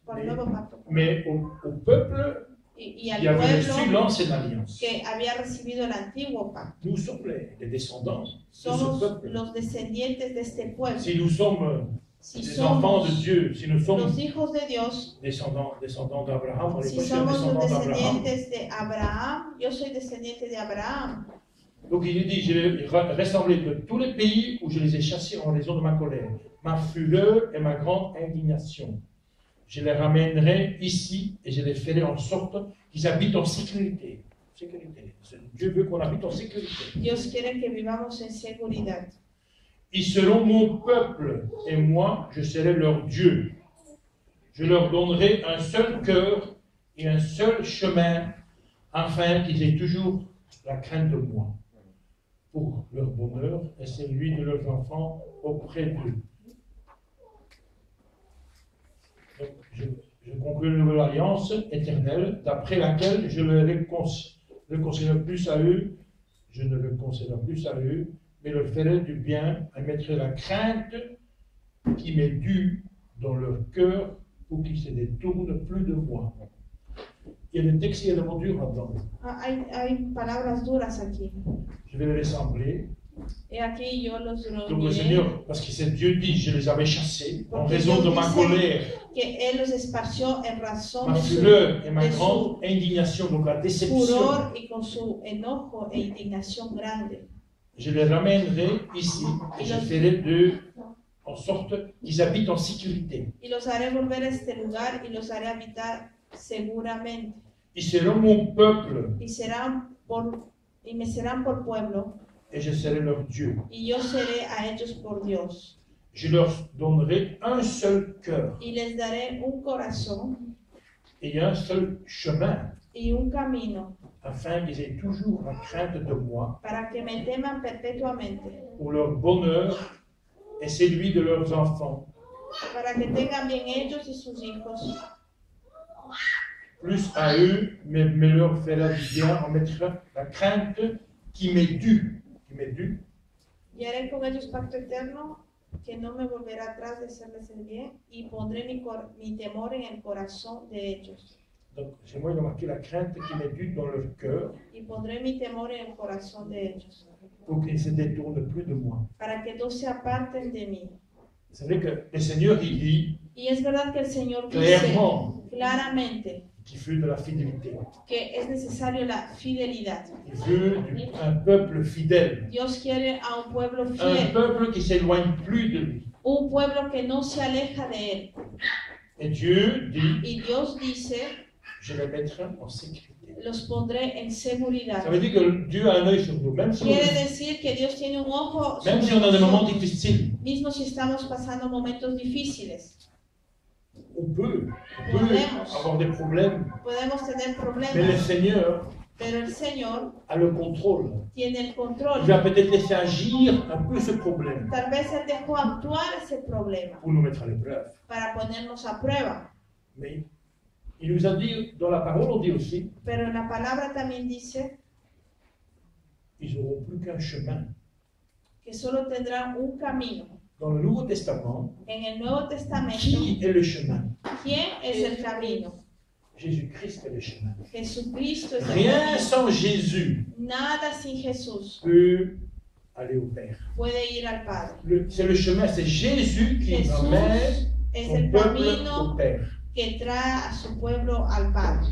por el nuevo pacto, mais au peuple y al qui avait reçu pueblo l'ancienne alliance. que había recibido el antiguo pacto. Nous sommes les descendants de ce Somos peuple. los descendientes de este pueblo. Si nous sommes Si les enfants de somos Dieu, si nous sommes los hijos de Dios, descendants d'Abraham, on est si pas somos los descendants d'Abraham. descendientes de Abraham, yo soy descendiente de Abraham. Donc il dit, je vais rassembler de tous les pays où je les ai chassés en raison de ma colère, ma fureur et ma grande indignation. Je les ramènerai ici et je les ferai en sorte qu'ils habitent en sécurité. Dieu veut qu'on habite en sécurité. Dios quiere que vivamos en seguridad. Ils seront mon peuple et moi, je serai leur Dieu. Je leur donnerai un seul cœur et un seul chemin afin qu'ils aient toujours la crainte de moi pour leur bonheur et celui de leurs enfants auprès d'eux. Donc, je conclue une nouvelle alliance éternelle d'après laquelle je ne le considère plus à eux, je ne le considère plus à eux, mais leur ferai du bien et mettrai la crainte qui m'est due dans leur cœur pour qu'ils se détournent plus de moi. Il y a des textes, il y a des mots durs là-dedans. Hay palabras duras aquí. Je vais les rassembler. Y aquí yo los Donc le reuniré. Seigneur, parce que c'est Dieu dit, je les avais chassés en Porque raison de Dios ma dice colère, que Él los esparció en razón ma de su fureur et ma de su grande indignation, donc la déception. furor y con su enojo e indignación grande. Je les ramènerai ici et je ferai d'eux en sorte qu'ils habitent en sécurité. Y los haré volver a este lugar y los haré habitar seguramente. Ils seront mon peuple Y me serán por pueblo, et je serai leur Dieu. y yo seré a ellos por Dios. Je leur donnerai un seul cœur Y les daré un corazón et un seul chemin y un camino afin qu'ils aient toujours la crainte de moi para que me teman perpetuamente, pour leur bonheur et celui de leurs enfants, para que tengan bien ellos y sus hijos. plus à eux, mais leur fera du bien en mettra la crainte qui m'est due. Y haré con ellos pacto eterno, que no me volverá atrás de hacerles el bien, y pondré mi temor en el corazón de ellos. Donc, j'aimerais remarquer la crainte qui m'est due dans leur cœur Y pondré mi temor en el corazón de ellos, pour qu'ils ne se détournent plus de moi. para que no se aparten de mí. C'est vrai que le Seigneur, il dit Y es verdad que el Señor dice clairement claramente qu'il veut de la fidélité. que es necesario la fidelidad. Il veut un peuple fidèle. Dios quiere a un pueblo Un fiel, peuple qui s'éloigne plus de lui. un pueblo que no se aleja de Él. Et Dieu dit, Y Dios dice, je les mettrai en sécurité. los pondré en seguridad. Ça veut dire que Dieu a un œil sur nous, même si Quiere decir que Dios tiene un ojo on a sobre des moments nosotros, difficiles. mismo si estamos pasando momentos difíciles. On peut Podemos. avoir des problèmes, Podemos tener mais le problemas, Seigneur pero el Señor a le contrôle. tiene el Il control. va peut-être laisser agir un peu ce problème Tal vez Él dejó actuar ese problema pour nous mettre à l'épreuve. para ponernos a prueba. Mais il nous a dit, dans la parole, on dit aussi, Pero en la palabra también dice ils n'auront plus qu'un chemin. que solo tendrán un camino. Dans le Nouveau Testament, En el Nuevo Testamento, qui est le chemin? ¿quién es el camino? Jésus-Christ est le chemin. Jesucristo es el Rien camino. sans Jésus Nada sin Jesús peut aller au Père. puede ir al Padre. C'est le chemin, c'est Jésus qui Jesús ramène es son el peuple camino au Père. que trae a su pueblo al Padre.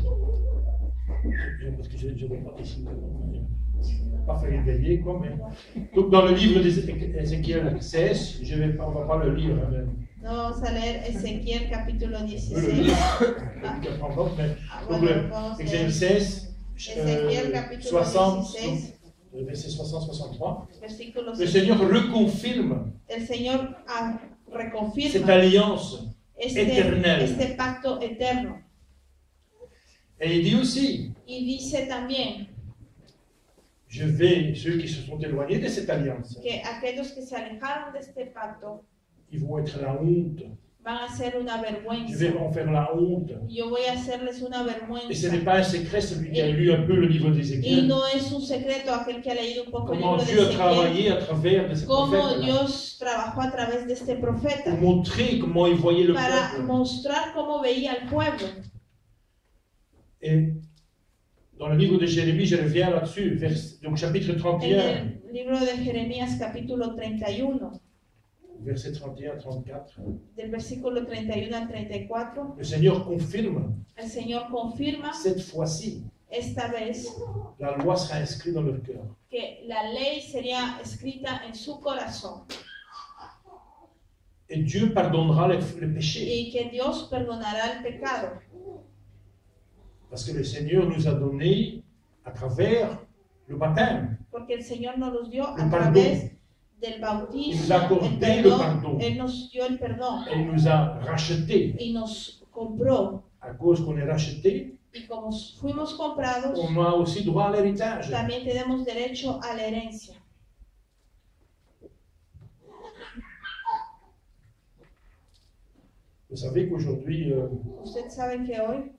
Parce que je ne vois pas ici. Pas faire égayer, quoi, mais... Donc, dans le livre d'Ézéchiel 16, on ne va pas le lire. Hein, No vamos a leer Ezequiel capítulo je 16. veux le lire. Mais, donc, Bueno, vamos a Ézéchiel leer 16, Ezequiel capítulo 60, 16, donc, verset 60-63. versículo Le 6. Seigneur reconfirme El Señor cette reconfirma alliance éternelle. este pacto eterno. Et il dit aussi, Y dice también je vais, ceux qui se sont éloignés de cette alliance, que aquellos que se alejaron de este pacto ils vont être la honte. van a ser una Je vergüenza. vais en faire la honte. Yo voy a hacerles una Et ce vergüenza. n'est pas un secret, celui qui a lu un peu le livre Y d'Ézéchiel, no es un secreto aquel que ha leído un poco el comment libro de Dieu a Ezequiel, travaillé à travers de ce cómo prophète Dios trabajó a través de este profeta pour montrer comment il voyait le para peuple. mostrar cómo veía al pueblo. Et dans le livre de Jérémie, je reviens là-dessus, donc chapitre En 31, el libro de Jeremías capítulo 31, verset 31-34, del versículo 31 al 34, le Seigneur confirme, el Señor confirma cette fois-ci, esta vez la loi sera inscrite dans leur cœur. que la ley sería escrita en su corazón Et Dieu pardonnera les péchés. y que Dios perdonará el pecado. Parce que le Seigneur nous a donné, à travers le baptême, Porque el Señor nos los dio Le a pardon. través del Il bautismo, nous a accordé el le perdón. pardon. Él nos dio el perdón elle nous a rachetés. y nos compró. À cause qu'on est rachetés, Y como fuimos comprados, on a aussi droit à l'héritage. también tenemos derecho a la herencia. Vous savez qu'aujourd'hui, Usted sabe que hoy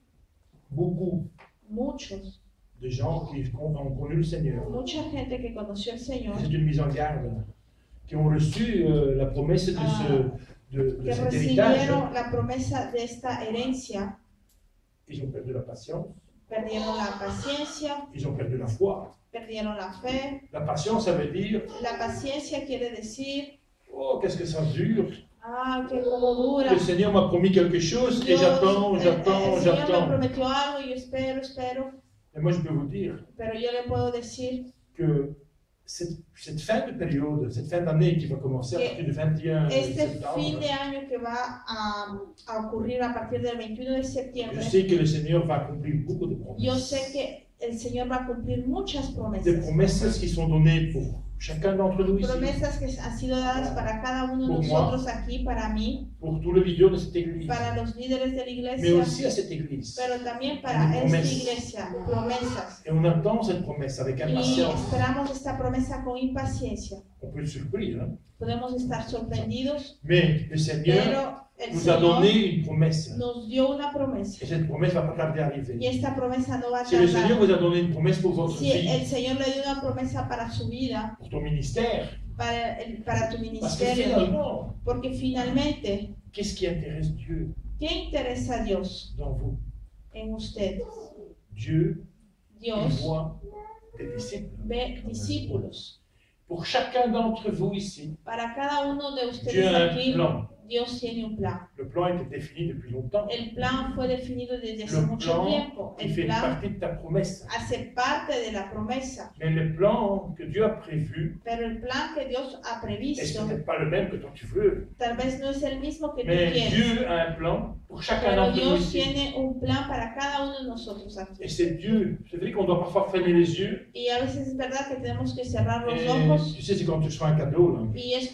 beaucoup muchos, de gens qui ont connu le Seigneur, mucha gente que conoció al Señor, c'est une mise en garde, qui ont reçu la promesse de que cet héritage, recibieron la promesa de esta herencia, ils ont perdu la patience, perdieron la paciencia, ils ont perdu la foi. perdieron la fe. La patience, ça veut dire, La paciencia quiere decir, oh, qu'est-ce que ça dure. que como dura. Le Seigneur m'a promis quelque chose et Dios, j'attends, el j'attends, Señor me j'attends. prometió algo y yo espero, Et moi, je peux vous dire pero yo le puedo decir que cette fin de période, cette fin d'année qui va commencer à Que partir du 21 este fin septembre, de año que va a ocurrir a partir del 21 de je septiembre, sais que le Seigneur va accomplir beaucoup de yo promesses. sé que el Señor va a cumplir muchas Des promesas. promesses qui sont données pour chacun d'entre nous ici, Promesas que han sido dadas para cada uno de Por nosotros aquí, para mí, pour tous les leaders de cette église, para los líderes de la mais iglesia, aussi à cette église. pero también para esta Promesas. iglesia. Promesas. Et on attend cette promesse avec Y impatience. esperamos esta promesa con impaciencia. On peut être surpris, hein? Podemos estar sorprendidos, Mais le Seigneur pero el nous a Señor donné une promesse. nos dio una promesa. Et cette promesse va pas tarder à arriver. Y esta promesa no va a Si le Seigneur tardar. vous a donné une promesse pour votre Si el vie, Señor le dio una promesa para su vida, pour ton ministère, para tu parce que ministerio, finalement, porque finalmente, qu'est-ce qui intéresse Dieu ¿qué interesa a Dios dans vous? en usted? Dieu, il Dios voit des disciples. ve discípulos. Pour chacun d'entre vous ici, Para cada uno de Dieu ustedes a un aquí, plan. Dios tiene un plan. Le plan a été défini depuis longtemps. El plan fue definido desde hace Le mucho plan tiempo. qui El fait plan partie de ta promesse. hace parte de la promesa, Mais le plan que Dieu a prévu pero el plan que Dios ha est previsto peut-être pas le même que toi tu veux. tal vez no es el mismo que tú Mais quieres. Dieu a un plan pour chacun Pero d'entre nous Dios ici. tiene un plan para cada uno de nosotros aquí. Et c'est Dieu. C'est vrai qu'on doit parfois fermer les yeux. Y a veces es verdad que tenemos que cerrar los Et ojos. tu sais, c'est quand tu reçois un cadeau, là. Y es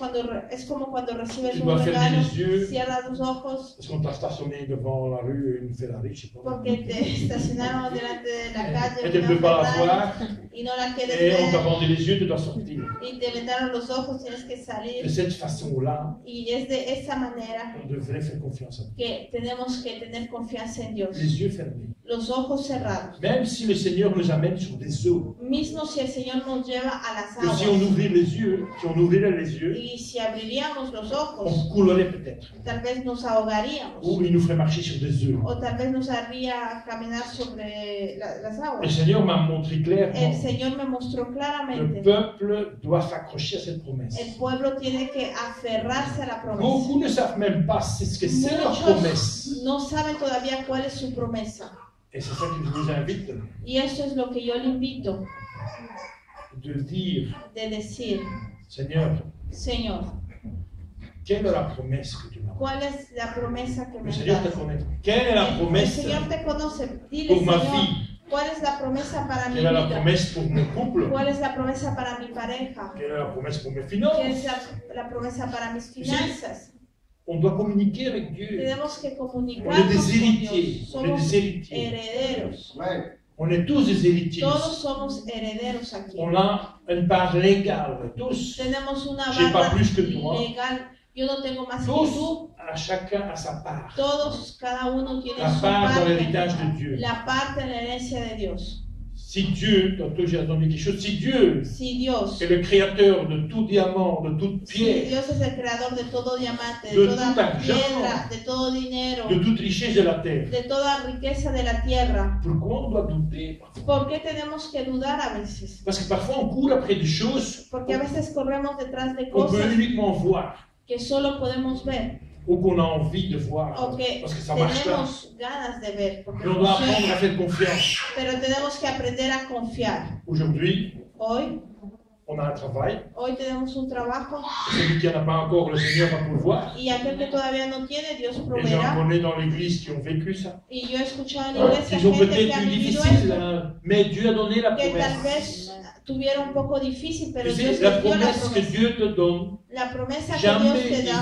como cuando recibes Tu un dois fermer regalo, les yeux. cierras los ojos Parce qu'on t'a stationné devant la rue une Ferrari, je sais pas. porque te estacionaron delante de la calle Et tu ne una peux pas la Ferrari voir. y no la quieres Et on t'a ver bandé les yeux, tu dois sortir. y te vendaron los ojos, tienes que De salir. cette façon-là, Y es de esa manera on devrait faire confiance à Dieu. que tenemos que tener confianza en Dios. Les yeux fermés. los ojos cerrados. Même si le Seigneur nous amène sur des eaux, Mismo si el Señor nos lleva a las que si on aguas ouvrait les yeux, si on ouvrirait les yeux, y si abriríamos los ojos, on coulerait peut-être. tal vez nos ahogaríamos Ou il nous ferait marcher sur des œufs. o tal vez nos haría caminar sobre las Le aguas. Seigneur m'a montré clairement, El Señor me mostró le claramente, peuple doit s'accrocher à cette promesse. el pueblo tiene que aferrarse a la promesa. Beaucoup ne savent même pas ce que c'est leur promesse. Muchos no saben todavía cuál es su promesa. Et c'est ça que je vous invite Y esto es lo que yo le invito de dire, de decir, Seigneur, Señor, quelle est la promesse que tu m'as donnée? ¿cuál es la promesa que Le me Seigneur te das? connaît. Quelle est la El promesse Señor te conoce. Dile, pour ma Señor, fille? ¿cuál es la promesa para mi Quelle est la vida? promesse pour mon couple? ¿Cuál es la promesa para mi pareja? Quelle est la promesse pour mes ¿Qué finances? es la promesa para mis finanzas? On doit communiquer avec Dieu. Tenemos que On est comunicarnos des con héritiers. Dios. On est Somos des héritiers. herederos. On est tous des héritiers. Todos somos herederos aquí. On a une part légale. Tous. Tenemos una J'ai pas barra plus que toi. legal. Yo no tengo más que Tous. tú. À chacun à sa part. Todos, cada uno tiene La su part dans parte. l'héritage de Dieu. La parte en la herencia de Dios. Si Dieu, tantôt j'ai entendu quelque chose, si Dieu Si Dios, est le créateur de tout diamant, de toute si pierre, Dios es el creador de todo diamante, de de toda tout argent, piedra, de todo dinero, de toute richesse de la terre, de toda riqueza de la tierra, pourquoi on doit douter? ¿por qué tenemos que dudar a veces? Parce que parfois on court après des choses Porque a veces corremos detrás de qu'on peut cosas uniquement voir que solo podemos ver ou qu'on a envie de voir o que parce que ça marche pas. tenemos ganas de ver. Porque Mais on doit funciona. apprendre à faire confiance. Pero tenemos que aprender a confiar. Aujourd'hui, Hoy on a un travail. Hoy tenemos un trabajo Celui qui n'en a pas encore, le Seigneur va pourvoir. y aquel que todavía no tiene, Dios Et j'en proveerá. connais dans l'église qui ont vécu ça. Y yo he escuchado en la iglesia Ils ont gente que peut-être ha eu vivido difficile, esto, hein, mais Dieu a donné la que tal promesse. vez tuvieron un poco difícil, pero Tu Dios sais, la les dio la promesse que promesa. Dieu te donne, La promesa que jamais Dios te il da,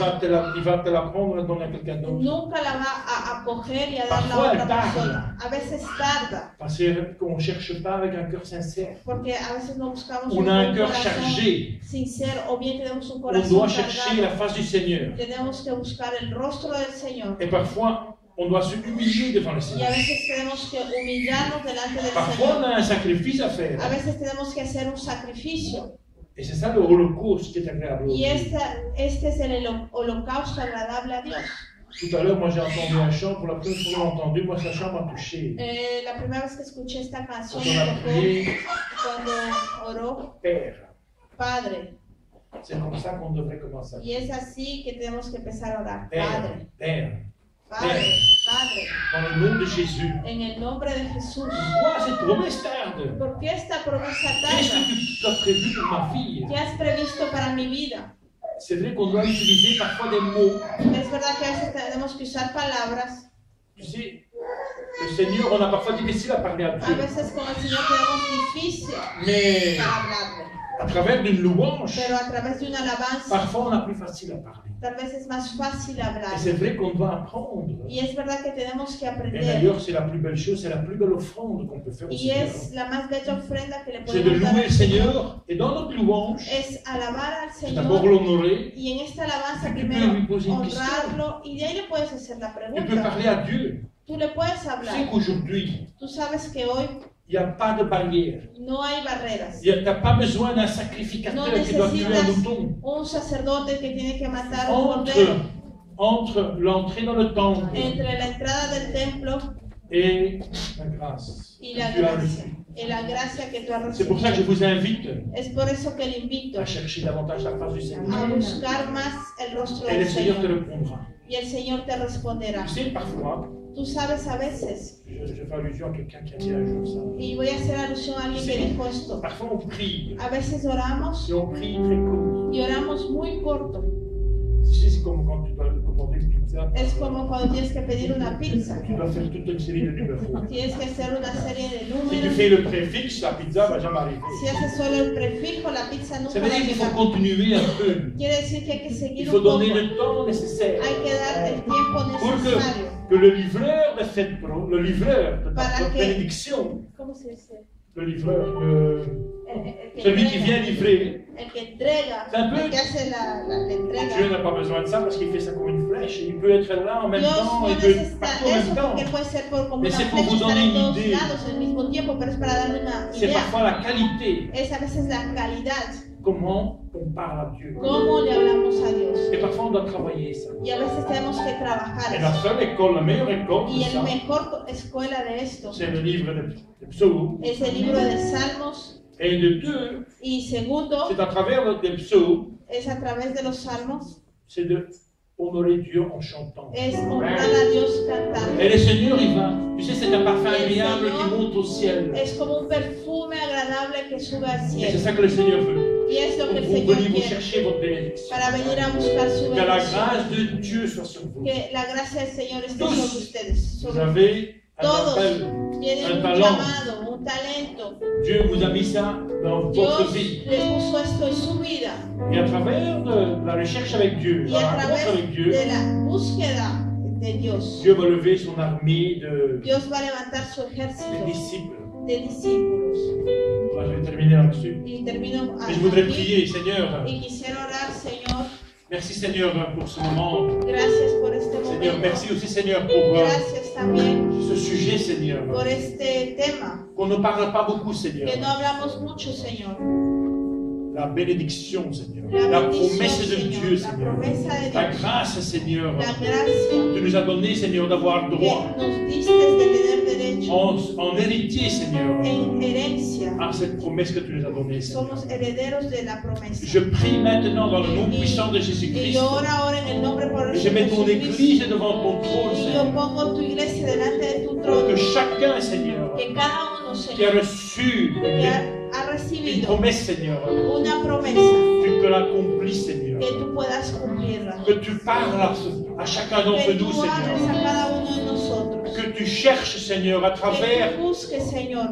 va te la prendre et donner à quelqu'un d'autre. nunca la va a coger y a darla Parfois, a otra elle tarde. persona. A veces tarda, Parce qu'on ne cherche pas avec un cœur sincère. porque a veces no buscamos On a un buen cœur corazón chargé. sincero, o bien tenemos un On corazón doit chercher cargado. la face du Seigneur. Tenemos que buscar el rostro del Señor. Et parfois, on doit se humilier devant le Y a Seigneur. veces tenemos que humillarnos delante del Parfois, on Señor. a un sacrifice à faire. A veces tenemos que hacer un sacrificio. Et c'est ça le holocauste qui est agréable. au Y Dieu. este es el holocausto agradable a Dios. Tout à l'heure, moi j'ai entendu un chant, pour la première fois que j'ai entendu, moi ce chant m'a touché. La primera vez que escuché esta canción Quand on me a tocó prié, cuando oró Père. Padre. C'est comme ça qu'on devrait commencer. Y es así que tenemos que empezar a orar. Père, Padre, Père, Padre, Padre. dans le nom de Jésus. En el nombre de Jesús. Pourquoi cette promesse tarde? ¿Por qué esta promesa Qu'est-ce tarda? que tu as prévu pour ma fille? ¿Qué has previsto para mi vida? C'est vrai qu'on doit utiliser parfois des mots. Es verdad que a veces tenemos que usar palabras. Tu sais, le Seigneur, on a parfois difficile à parler à A Dieu. veces con el Señor tenemos difícil Mais para hablarle. à travers d'une louange, Pero a través de una alabanza, parfois on a plus facile à parler. tal vez es más fácil Et hablar. c'est vrai qu'on doit apprendre. Y es verdad que tenemos que Et aprender. d'ailleurs, c'est la plus belle chose, c'est la plus belle offrande qu'on peut faire au Y Seigneur. es la más bella ofrenda que le C'est de podemos dar louer al le Señor. Seigneur. Et dans notre louange, Es alabar al c'est d'abord Señor. l'honorer. Y en esta alabanza Tu primero peux lui poser une question. honrarlo. Y de ahí le puedes hacer la Tu peux pregunta. parler à Dieu. Tú le puedes Tu sais hablar. qu'aujourd'hui, Tú sabes que hoy il n'y a pas de barrière. no hay barreras. Tu n'as pas besoin d'un sacrificateur No qui doit tuer un necesitas mouton. un sacerdote que tiene que matar un cordero. Entre l'entrée dans le temple Entre la entrada del templo et la grâce y la que tu as gracia. reçue. Y la gracia que tú has C'est pour ça que je recibido. vous invite Es por eso que le invito à chercher davantage la face du Seigneur. a buscar más el rostro Et le del Seigneur te Señor. répondra. Y el Señor te responderá. Tu sais, parfois, Tú sabes a veces, je fais allusion à quelqu'un qui a dit un jour ça. y voy a hacer alusión a alguien que dijo esto, Parfois, on prie. a veces oramos Et on prie très court. y oramos muy corto. Tu sais, c'est comme quand tu dois commander une pizza. Es como cuando tienes que pedir una pizza. Tu dois faire toute une série de numéros. Tienes que hacer una serie de Si tu números. fais le préfixe, la pizza va jamais arriver. Si haces solo el prefijo, la pizza Ça nunca veut va a dire qu'il faut llegar. continuer un peu. Quiere decir que hay que Il seguir faut un poco. donner le temps nécessaire Hay que dar el tiempo pour necesario. que le livreur de cette le livreur de ta Para que- bénédiction, ¿Cómo se dice? le livreur, Celui qui vient livrer. El que entrega, C'est un peu- el que hace la entrega. Dieu n'a pas besoin de ça parce qu'il fait ça comme une flèche. Il peut être là en même Dios temps, no il peut être necesita partout en même eso temps. porque él puede ser como Mais una c'est pour flecha, vous estar donner en todos une idée. lados al mismo tiempo, pero es para darle una C'est idea. parfois la qualité, Es a veces la calidad, comment on parle à Dieu. cómo le hablamos a Dios. Et parfois on doit travailler ça. Y a veces tenemos que trabajar Et la eso. seule école, la meilleure école Y de ça, el mejor escuela de esto c'est le livre de psaumes. es el libro de Salmos. Et de deux, Y segundo, c'est à travers des psaumes, es a través de los salmos, c'est de honorer Dieu en chantant. es honrar a Dios cantando. Et le Seigneur, il va. Tu sais, c'est un parfum agréable qui monte au ciel. Es como un perfume agradable que sube al Et c'est cielo. ça que le Seigneur veut. Y es lo Pour que el vous Señor venir vous quiere chercher votre bénédiction. para venir a buscar su Que la bendición. grâce de Dieu soit sur vous. Que la gracia del Señor esté Tous, sobre ustedes. Vous Sobre avez un todos appel. tienen un un talent. llamado, un talento. Dieu vous a mis ça dans votre Dios vie. les puso esto en su vida. Et à travers de la recherche avec Dieu, Y la a rencontre través avec Dieu, de la búsqueda de Dios, Dieu va lever son armée de Dios va a levantar su ejército disciples. de discípulos. Voilà, je vais terminer là-dessus. Y termino Et je voudrais aquí. prier, Seigneur. Y quisiera orar, Señor. Merci, Seigneur, pour ce moment. Gracias por este Seigneur, momento. merci aussi, Seigneur, pour Gracias también ce sujet, Seigneur. por este tema. Qu'on ne parle pas beaucoup, Seigneur. Que no hablamos mucho, Señor. La bénédiction, Seigneur. La La bendición, promesse de Señor. Dieu, La Seigneur. promesa de La Dios. grâce, Seigneur. La gracia Tu nous as donné, Seigneur, d'avoir droit que nos diste de tener derecho en héritier, Seigneur, en herencia. à cette promesse que tu nous as donnée, Seigneur. Somos herederos de la promesa. Je prie maintenant dans le nom puissant de Y Jésus-Christ. yo oro ahora en el nombre Et poderoso je de mets ton Jesucristo. église devant ton trône, Y yo Seigneur. pongo tu iglesia delante de tu Pour trono. que chacun, Seigneur, Que cada uno, qui a Señor, reçu que ha une recibido promesse, Seigneur, una promesa, tu que l'accomplisses, Seigneur. que tú puedas cumplirla. Que tu parles à chacun d'entre Que nous, tú hables Seigneur. a cada uno de nosotros. Que tu cherches, Seigneur, à Que travers tú busques, Señor,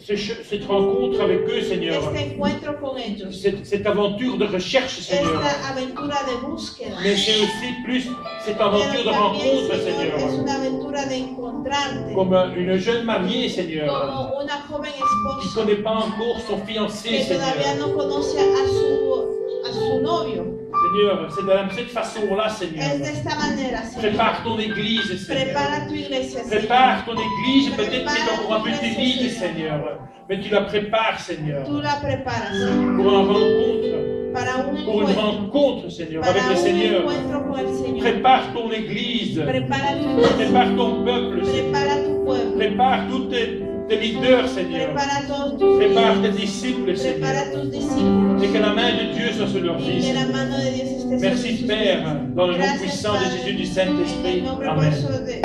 cette rencontre avec eux, Seigneur. este encuentro con ellos. Cette aventure de recherche, Seigneur. Esta aventura de búsqueda. Mais c'est aussi plus cette aventure de Pero también, rencontre, Señor, es Seigneur. una aventura de encontrarte. Comme une jeune mariée, Seigneur, Como una joven qui ne esposa connaît pas encore son fiancé, que todavía Seigneur. no conoce a su novio. Seigneur, c'est de cette façon-là, Seigneur. Es de esta manera, Señor. Prépare ton église, Seigneur. Prepara tu iglesia, Señor. Prépare ton église, peut-être qu'elle est encore un peu timide, Seigneur. Mais tu la prépares, Seigneur, Tú la preparas pour une rencontre, para un encuentro, Seigneur, avec para le un Seigneur. encuentro con el Señor. Prépare ton église, Prepara tu iglesia, prépare ton peuple, Seigneur. prepara tu pueblo, Prépare tous tes leaders, Seigneur. prepara todos tus Prépare tes líderes, disciples, Seigneur. prepara tus discípulos. Et que la main de Dieu soit sur leur vie, Y que la Seigneur. mano de Dios esté sobre Merci, sus Père, vidas. dans le nom Gracias, puissant de Padre, Jésus du en Saint-Esprit. el nombre Amen. poderoso del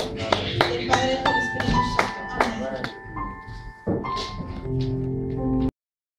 Padre